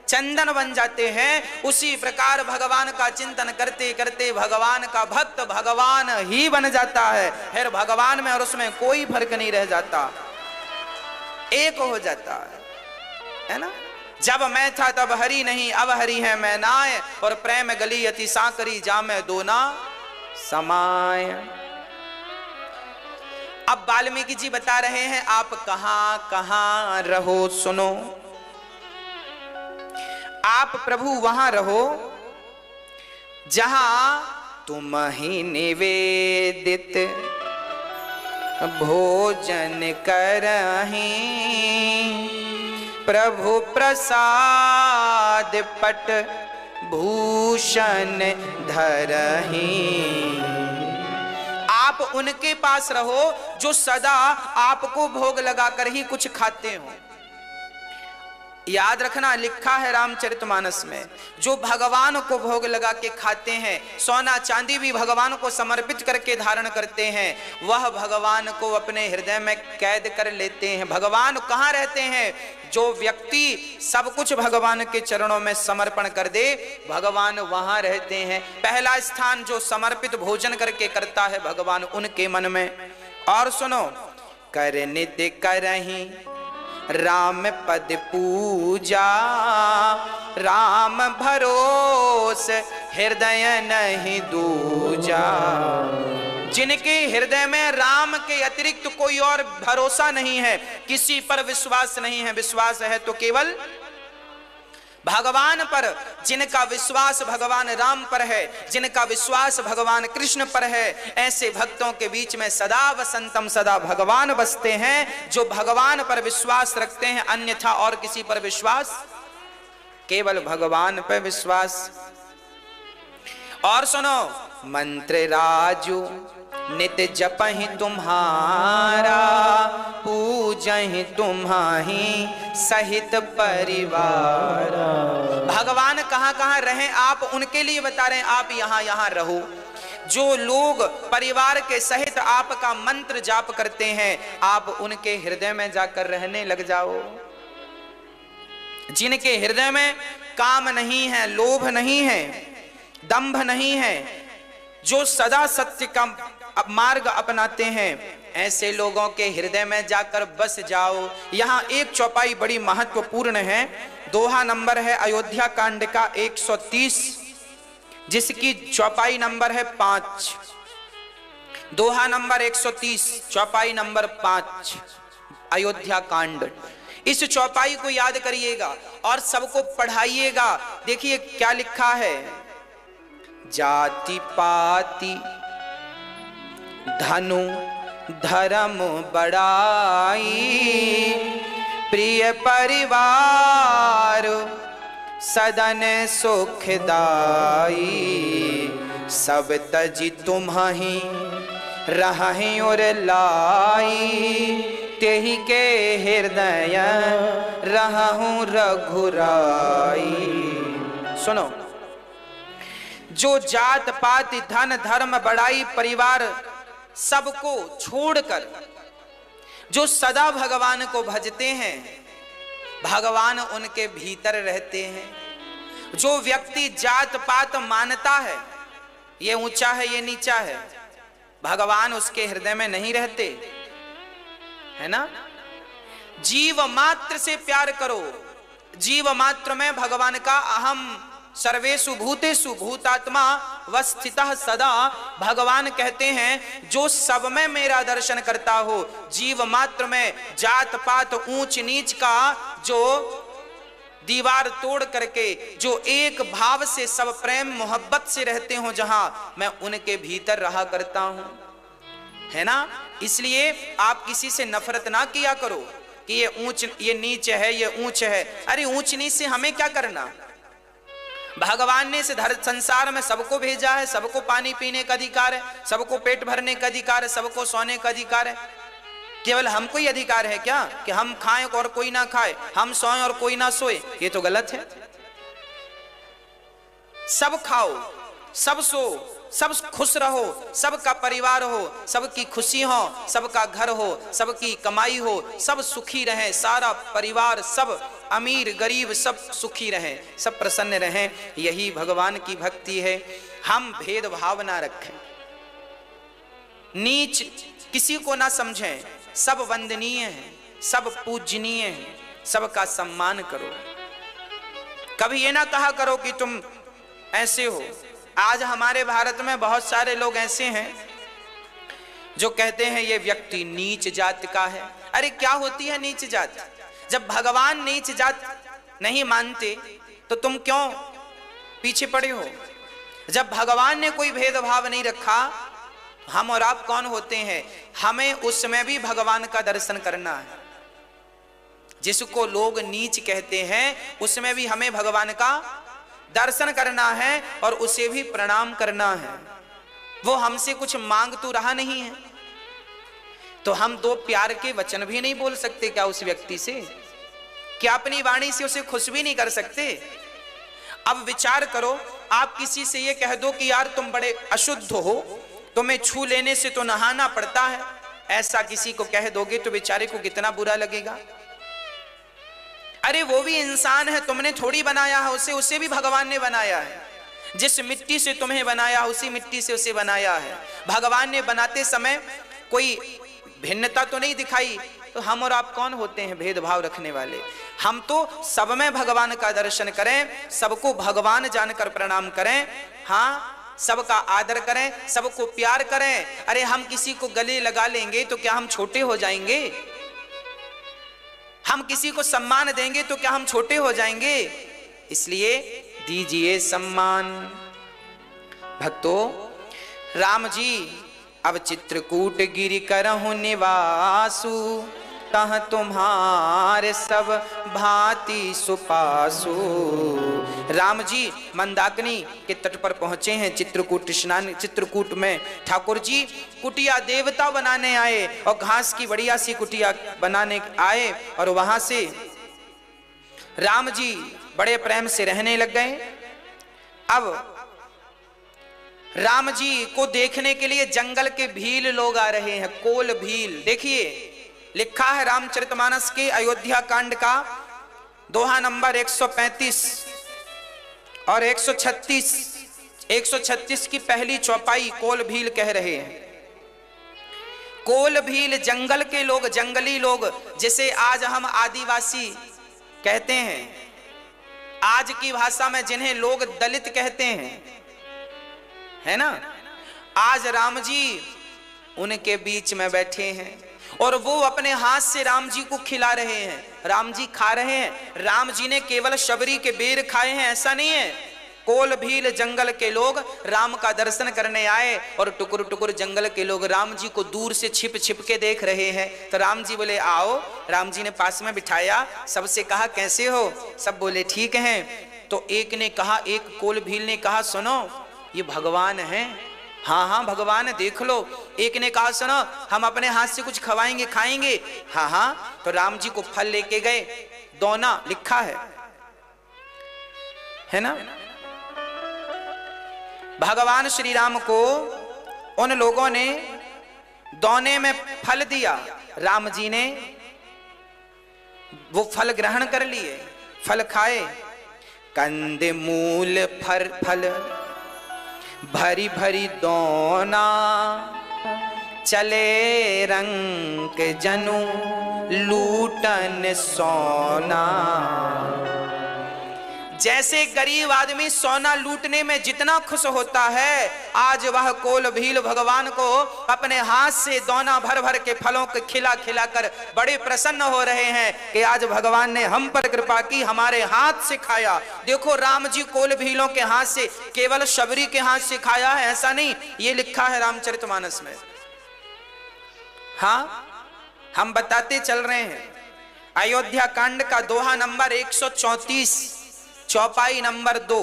चंदन बन जाते हैं। उसी प्रकार भगवान का चिंतन करते करते भगवान का भक्त भगवान ही बन जाता है। फिर भगवान में और उसमें कोई फर्क नहीं रह जाता, एक हो जाता है ना। जब मैं था तब हरि नहीं, अब हरि है मैं नाय, और प्रेम गली अति सांकरी जामे दोना समाय। अब वाल्मीकि जी बता रहे हैं आप कहां कहां रहो, सुनो। आप प्रभु वहां रहो जहां तुम ही निवेदित भोजन करहीं, प्रभु प्रसाद पट भूषण धरहीं। आप उनके पास रहो जो सदा आपको भोग लगाकर ही कुछ खाते हो। याद रखना, लिखा है रामचरितमानस में, जो भगवान को भोग लगा के खाते हैं, सोना चांदी भी भगवान को समर्पित करके धारण करते हैं, वह भगवान को अपने हृदय में कैद कर लेते हैं। भगवान कहाँ रहते हैं? जो व्यक्ति सब कुछ भगवान के चरणों में समर्पण कर दे, भगवान वहां रहते हैं। पहला स्थान जो समर्पित भोजन करके करता है भगवान उनके मन में। और सुनो, कर नित्य करहीं राम पद पूजा, राम भरोस हृदय नहीं दूजा। जिनके हृदय में राम के अतिरिक्त कोई और भरोसा नहीं है, किसी पर विश्वास नहीं है, विश्वास है तो केवल भगवान पर। जिनका विश्वास भगवान राम पर है, जिनका विश्वास भगवान कृष्ण पर है, ऐसे भक्तों के बीच में सदा वसंतम सदा भगवान बसते हैं। जो भगवान पर विश्वास रखते हैं, अन्यथा और किसी पर विश्वास, केवल भगवान पर विश्वास। और सुनो, मंत्र राजू नित्य जपहि तुम्हारा, पूजहि तुम्हाही सहित परिवार। भगवान कहाँ कहाँ रहे आप उनके लिए बता रहे हैं, आप यहाँ यहाँ रहो। जो लोग परिवार के सहित आपका मंत्र जाप करते हैं, आप उनके हृदय में जाकर रहने लग जाओ। जिनके हृदय में काम नहीं है, लोभ नहीं है, दंभ नहीं है, जो सदा सत्य का मार्ग अपनाते हैं, ऐसे लोगों के हृदय में जाकर बस जाओ। यहां एक चौपाई बड़ी महत्वपूर्ण है। दोहा नंबर है अयोध्या कांड का 130, जिसकी चौपाई नंबर है 5। दोहा नंबर 130, चौपाई नंबर 5, अयोध्या कांड। इस चौपाई को याद करिएगा और सबको पढ़ाइएगा। देखिए क्या लिखा है, जाति पाति धनु धर्म बड़ाई, प्रिय परिवार सदन सुखदाई, सब तजी तुम्हि रहि और लाई, तेहि के हृदय रहूं रघुराई। सुनो, जो जात पात धन धर्म बड़ाई परिवार सबको छोड़कर जो सदा भगवान को भजते हैं, भगवान उनके भीतर रहते हैं। जो व्यक्ति जात पात मानता है, ये ऊंचा है ये नीचा है, भगवान उसके हृदय में नहीं रहते, है ना। जीव मात्र से प्यार करो, जीव मात्र में भगवान का अहम सर्वेषु भूतेषु भूतात्मा वस्थितः सदा। भगवान कहते हैं जो सब में मेरा दर्शन करता हो, जीव मात्र में जात पात ऊंच नीच का जो दीवार तोड़ करके जो एक भाव से सब प्रेम मोहब्बत से रहते हो, जहां मैं उनके भीतर रहा करता हूं, है ना। इसलिए आप किसी से नफरत ना किया करो कि ये ऊंच ये नीच है ये ऊंच है। अरे ऊंच नीच से हमें क्या करना। भगवान ने इस संसार में सबको भेजा है, सबको पानी पीने का अधिकार है, सबको पेट भरने का अधिकार है, सबको सोने का अधिकार है। केवल हमको ही अधिकार है क्या कि हम खाएं और कोई ना खाए, हम सोएं और कोई ना सोए? ये तो गलत है। सब खाओ, सब सो, सब खुश रहो, सबका परिवार हो, सबकी खुशी हो, सबका घर हो, सबकी कमाई हो, सब सुखी रहें, सारा परिवार, सब अमीर गरीब सब सुखी रहें, सब प्रसन्न रहें। यही भगवान की भक्ति है। हम भेदभाव ना रखें, नीच किसी को ना समझें, सब वंदनीय हैं, सब पूजनीय हैं, सबका सम्मान करो। कभी ये ना कहा करो कि तुम ऐसे हो। आज हमारे भारत में बहुत सारे लोग ऐसे हैं जो कहते हैं ये व्यक्ति नीच जात का है। अरे क्या होती है नीच जात? जब भगवान नीच जात नहीं मानते तो तुम क्यों पीछे पड़े हो? जब भगवान ने कोई भेदभाव नहीं रखा, हम और आप कौन होते हैं? हमें उसमें भी भगवान का दर्शन करना है। जिसको लोग नीच कहते हैं उसमें भी हमें भगवान का दर्शन करना है और उसे भी प्रणाम करना है। वो हमसे कुछ मांग तो रहा नहीं है, तो हम दो प्यार के वचन भी नहीं बोल सकते क्या उस व्यक्ति से? क्या अपनी वाणी से उसे खुश भी नहीं कर सकते? अब विचार करो, आप किसी से ये कह दो कि यार तुम बड़े अशुद्ध हो, तुम्हें छू लेने से तो नहाना पड़ता है, ऐसा किसी को कह दोगे तो बेचारे को कितना बुरा लगेगा। अरे वो भी इंसान है, तुमने थोड़ी बनाया है उसे, उसे भी भगवान ने बनाया है। जिस मिट्टी से तुम्हें बनाया उसी मिट्टी से उसे बनाया है। भगवान ने बनाते समय कोई भिन्नता तो नहीं दिखाई, तो हम और आप कौन होते हैं भेदभाव रखने वाले? हम तो सब में भगवान का दर्शन करें, सबको भगवान जानकर प्रणाम करें, हाँ, सबका आदर करें, सबको प्यार करें। अरे हम किसी को गले लगा लेंगे तो क्या हम छोटे हो जाएंगे? हम किसी को सम्मान देंगे तो क्या हम छोटे हो जाएंगे? इसलिए दीजिए सम्मान। भक्तों, राम जी अब चित्रकूट गिरि करहु निवासु, तह तुम्हारे सब भांति सुपासु। राम जी मंदाकिनी के तट पर पहुंचे हैं। चित्रकूट स्नान, चित्रकूट में ठाकुर जी कुटिया देवता बनाने आए और घास की बढ़िया सी कुटिया बनाने आए और वहां से राम जी बड़े प्रेम से रहने लग गए। अब राम जी को देखने के लिए जंगल के भील लोग आ रहे हैं, कोल भील। देखिए लिखा है रामचरितमानस के अयोध्या कांड का दोहा नंबर 135 और 136 136 की पहली चौपाई कोल भील कह रहे हैं। कोल भील जंगल के लोग, जंगली लोग, जिसे आज हम आदिवासी कहते हैं, आज की भाषा में जिन्हें लोग दलित कहते हैं, है ना। आज राम जी उनके बीच में बैठे हैं और वो अपने हाथ से राम जी को खिला रहे हैं, राम जी खा रहे हैं। राम जी ने केवल शबरी के बेर खाए हैं ऐसा नहीं है। कोल भील जंगल के लोग राम का दर्शन करने आए और टुकुर टुकुर जंगल के लोग राम जी को दूर से छिप छिप के देख रहे हैं। तो राम जी बोले आओ। राम जी ने पास में बिठाया, सबसे कहा कैसे हो, सब बोले ठीक हैं। तो एक ने कहा, एक कोल भील ने कहा सुनो ये भगवान हैं। हाँ हाँ भगवान है, देख लो। एक ने कहा सुनो हम अपने हाथ से कुछ खवाएंगे खाएंगे। हाँ हाँ। तो राम जी को फल लेके गए, दोना लिखा है ना। भगवान श्री राम को उन लोगों ने दोने में फल दिया, राम जी ने वो फल ग्रहण कर लिए, फल खाए। कंद मूल फल भरी भरी दोना, चले रंग जनु लूटन सोना। जैसे गरीब आदमी सोना लूटने में जितना खुश होता है, आज वह कोल भील भगवान को अपने हाथ से दोना भर भर के फलों को खिला खिला कर बड़े प्रसन्न हो रहे हैं कि आज भगवान ने हम पर कृपा की, हमारे हाथ से खाया। देखो राम जी कोल भीलों के हाथ से, केवल शबरी के हाथ से खाया है ऐसा नहीं, ये लिखा है रामचरितमानस में। हाँ हम बताते चल रहे हैं। अयोध्या कांड का दोहा नंबर 134 चौपाई नंबर 2।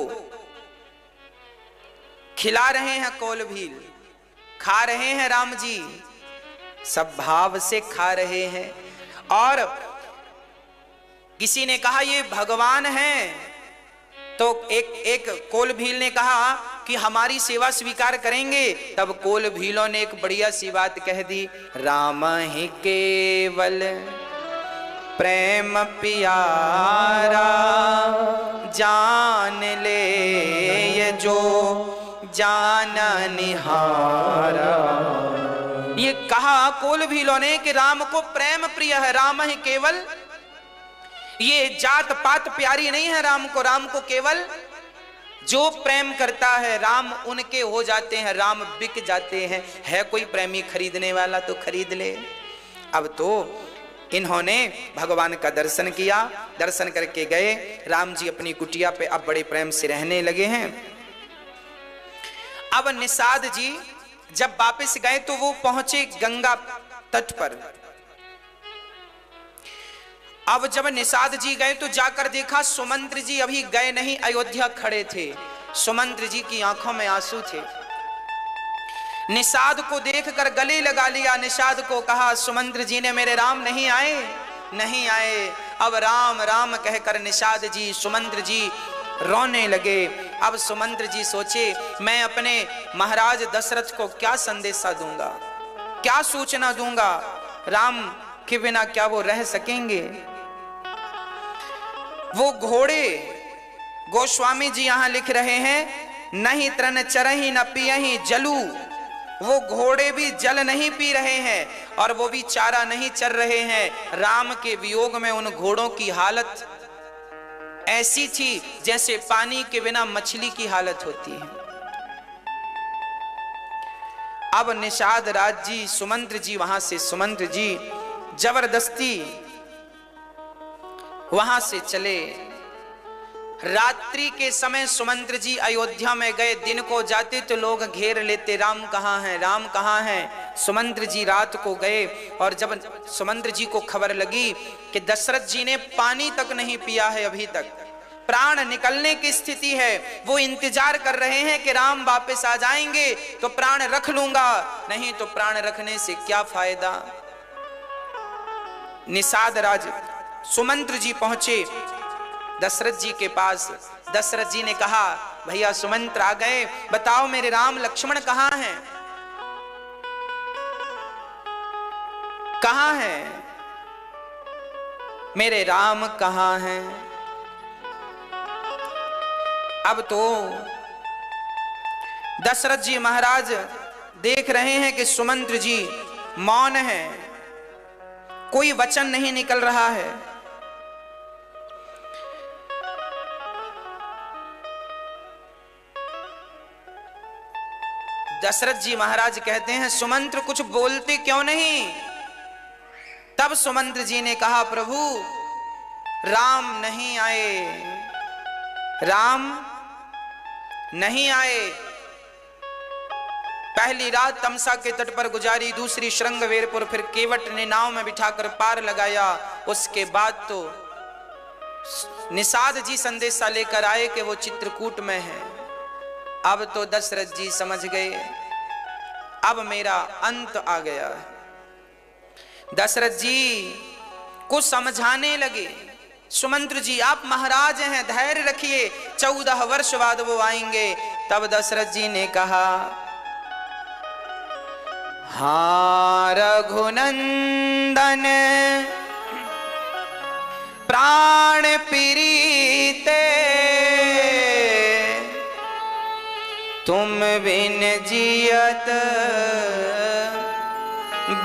खिला रहे हैं कोल भील, खा रहे हैं राम जी, सब भाव से खा रहे हैं। और किसी ने कहा ये भगवान हैं, तो एक कोल भील ने कहा कि हमारी सेवा स्वीकार करेंगे। तब कोल भीलों ने एक बढ़िया सी बात कह दी, राम ही केवल प्रेम प्यारा, जान ले ये जो जाना निहारा। ये कहा कोल भीलों ने कि राम को प्रेम प्रिय है, राम ही केवल, ये जात पात प्यारी नहीं है राम को। राम को केवल जो प्रेम करता है राम उनके हो जाते हैं, राम बिक जाते हैं। है कोई प्रेमी खरीदने वाला तो खरीद ले। अब तो इन्होंने भगवान का दर्शन किया, दर्शन करके गए। राम जी अपनी कुटिया पे अब बड़े प्रेम से रहने लगे हैं। अब निषाद जी जब वापस गए तो वो पहुंचे गंगा तट पर। अब जब निषाद जी गए तो जाकर देखा सुमंत्र जी अभी गए नहीं, अयोध्या खड़े थे। सुमंत्र जी की आंखों में आंसू थे। निषाद को देखकर गले लगा लिया। निषाद को कहा सुमंत्र जी ने मेरे राम नहीं आए, नहीं आए। अब राम राम कहकर निषाद जी सुमंत्र जी रोने लगे। अब सुमंत्र जी सोचे मैं अपने महाराज दशरथ को क्या संदेशा दूंगा, क्या सूचना दूंगा, राम के बिना क्या वो रह सकेंगे। वो घोड़े गोस्वामी जी यहां लिख रहे हैं, नहीं तृण चरही न पियही जलू। वो घोड़े भी जल नहीं पी रहे हैं और वो भी चारा नहीं चर रहे हैं। राम के वियोग में उन घोड़ों की हालत ऐसी थी जैसे पानी के बिना मछली की हालत होती है। अब निषाद राज जी सुमंत्र जी वहां से, सुमंत्र जी जबरदस्ती वहां से चले। रात्रि के समय सुमंत्र जी अयोध्या में गए। दिन को जाते तो लोग घेर लेते, राम कहाँ हैं, राम कहाँ हैं। सुमंत्र जी रात को गए और जब सुमंत्र जी को खबर लगी कि दशरथ जी ने पानी तक नहीं पिया है, अभी तक प्राण निकलने की स्थिति है, वो इंतजार कर रहे हैं कि राम वापस आ जाएंगे तो प्राण रख लूंगा, नहीं तो प्राण रखने से क्या फायदा। निषाद राज सुमंत्र जी पहुंचे दशरथ जी के पास। दशरथ जी ने कहा भैया सुमंत्र आ गए, बताओ मेरे राम लक्ष्मण कहाँ हैं, कहाँ हैं, मेरे राम कहाँ हैं। अब तो दशरथ जी महाराज देख रहे हैं कि सुमंत्र जी मौन है, कोई वचन नहीं निकल रहा है। दशरथ जी महाराज कहते हैं सुमंत्र कुछ बोलते क्यों नहीं? तब सुमंत्र जी ने कहा प्रभु राम नहीं आए, राम नहीं आए। पहली रात तमसा के तट पर गुजारी, दूसरी श्रृंगवेरपुर, फिर केवट ने नाव में बिठाकर पार लगाया। उसके बाद तो निषाद जी संदेशा लेकर आए कि वो चित्रकूट में है। अब तो दशरथ जी समझ गए अब मेरा अंत आ गया है। दशरथ जी को समझाने लगे, सुमंत्र जी आप महाराज हैं, धैर्य रखिए, 14 वर्ष बाद वो आएंगे। तब दशरथ जी ने कहा हाँ रघुनंदन प्राण प्रीते, तुम बिन जियत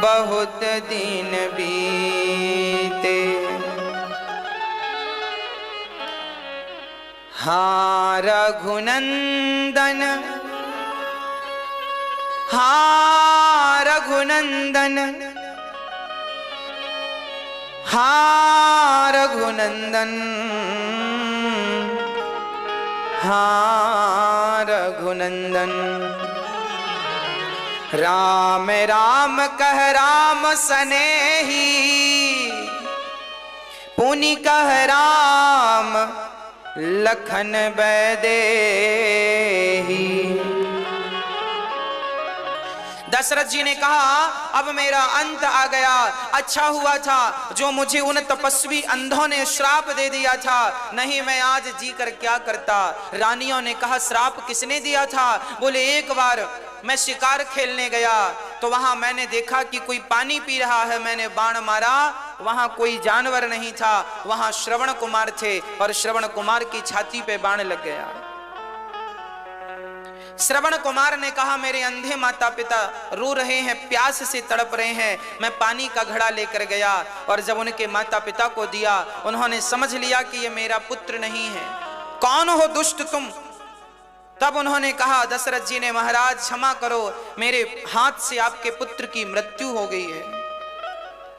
बहुत दिन बीते। हाँ रघुनंदन, हाँ रघुनंदन, हाँ रघुनंदन, हाँ रघुनंदन। राम राम कह राम सनेही, पुनि कह राम लखन बैदेही। दशरथ जी ने कहा अब मेरा अंत आ गया। अच्छा हुआ था जो मुझे उन तपस्वी अंधों ने श्राप दे दिया था, नहीं मैं आज जी कर क्या करता। रानियों ने कहा श्राप किसने दिया था? बोले एक बार मैं शिकार खेलने गया तो वहां मैंने देखा कि कोई पानी पी रहा है, मैंने बाण मारा, वहां कोई जानवर नहीं था, वहां श्रवण कुमार थे और श्रवण कुमार की छाती पे बाण लग गया। श्रवण कुमार ने कहा मेरे अंधे माता पिता रो रहे हैं, प्यास से तड़प रहे हैं, मैं पानी का घड़ा लेकर गया और जब उनके माता पिता को दिया उन्होंने समझ लिया कि ये मेरा पुत्र नहीं है। कौन हो दुष्ट तुम? तब उन्होंने कहा दशरथ जी ने महाराज क्षमा करो, मेरे हाथ से आपके पुत्र की मृत्यु हो गई है।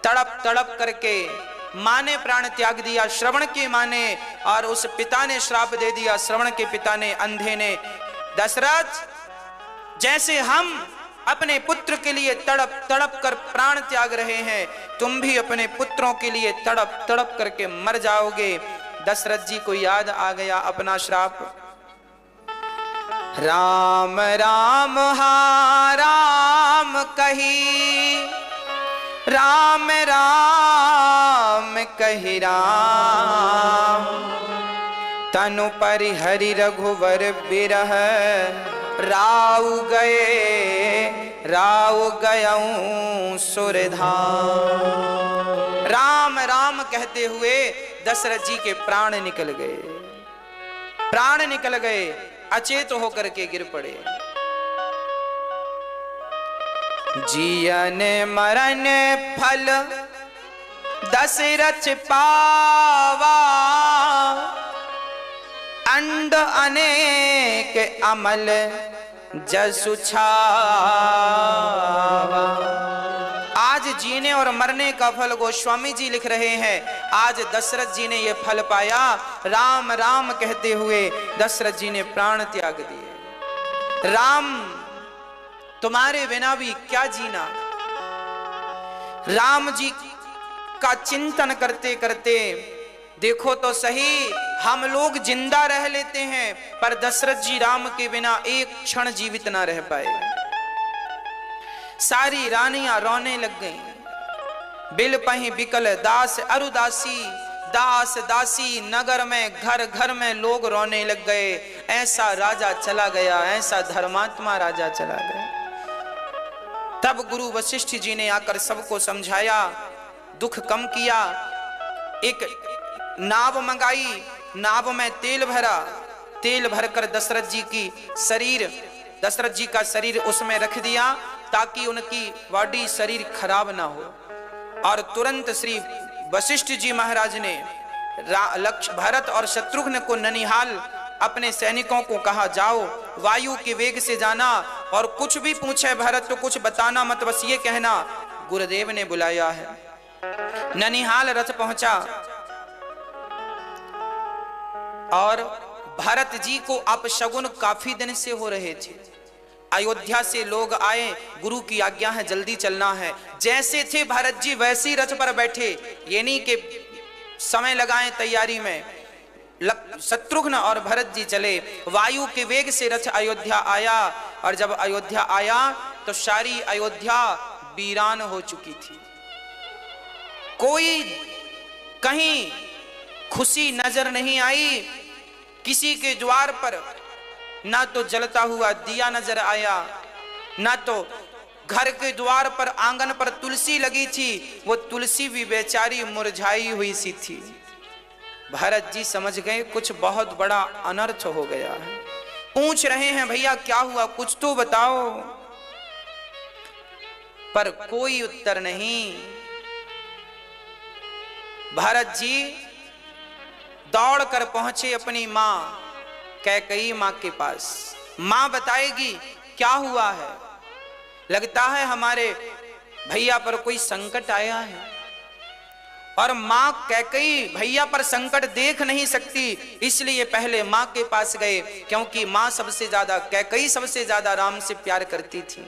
तड़प तड़प करके मां ने प्राण त्याग दिया, श्रवण की मां ने, और उस पिता ने श्राप दे दिया, श्रवण के पिता ने, अंधे ने। दशरथ जैसे हम अपने पुत्र के लिए तड़प तड़प कर प्राण त्याग रहे हैं, तुम भी अपने पुत्रों के लिए तड़प तड़प करके मर जाओगे। दशरथ जी को याद आ गया अपना श्राप। राम राम हा राम कही, राम राम कही राम, तनु परिहरि रघुवर बिरह, राव गयऊं सुरधाम। राम राम कहते हुए दशरथ जी के प्राण निकल गए, प्राण निकल गए, अचेत होकर के गिर पड़े। जियन मरण फल दशरथ पावा, अंड अनेक अमल जसु छावा। आज जीने और मरने का फल गोस्वामी जी लिख रहे हैं, आज दशरथ जी ने यह फल पाया। राम राम कहते हुए दशरथ जी ने प्राण त्याग दिए। राम तुम्हारे बिना भी क्या जीना। राम जी का चिंतन करते करते देखो तो सही, हम लोग जिंदा रह लेते हैं पर दशरथ जी राम के बिना एक क्षण जीवित ना रह पाए। सारी रानियां रोने लग गईं। बिल पही बिकल दास अरुदासी, दास दासी नगर में घर घर में लोग रोने लग गए। ऐसा राजा चला गया, ऐसा धर्मात्मा राजा चला गया। तब गुरु वशिष्ठ जी ने आकर सबको समझाया, दुख कम किया। एक नाव मंगाई, नाव में तेल भरा, तेल भरकर दशरथ जी की शरीर दशरथ जी का शरीर उसमें रख दिया ताकि उनकी बॉडी शरीर खराब ना हो। और तुरंत श्री वशिष्ठ जी महाराज ने भरत और शत्रुघ्न को ननिहाल अपने सैनिकों को कहा, जाओ वायु के वेग से जाना और कुछ भी पूछे भरत तो कुछ बताना मत, बस ये कहना गुरुदेव ने बुलाया है। ननिहाल रथ पहुंचा और भरत जी को अपशगुन काफी दिन से हो रहे थे। अयोध्या से लोग आए, गुरु की आज्ञा है जल्दी चलना है। जैसे थे भरत जी वैसे ही रथ पर बैठे, ये नहीं कि समय लगाएं तैयारी में। शत्रुघ्न और भरत जी चले, वायु के वेग से रथ अयोध्या आया। और जब अयोध्या आया तो सारी अयोध्या वीरान हो चुकी थी। कोई कहीं खुशी नजर नहीं आई। किसी के द्वार पर ना तो जलता हुआ दिया नजर आया, ना तो घर के द्वार पर आंगन पर तुलसी लगी थी, वो तुलसी भी बेचारी मुरझाई हुई सी थी। भरत जी समझ गए कुछ बहुत बड़ा अनर्थ हो गया है। पूछ रहे हैं, भैया क्या हुआ, कुछ तो बताओ। पर कोई उत्तर नहीं। भरत जी दौड़ कर पहुंचे अपनी मां कैकेयी मां के पास। मां बताएगी क्या हुआ है। लगता है हमारे भैया पर कोई संकट आया है। और मां कैकेयी भैया पर संकट देख नहीं सकती, इसलिए पहले मां के पास गए, क्योंकि मां सबसे ज्यादा, कैकेयी सबसे ज्यादा राम से प्यार करती थी।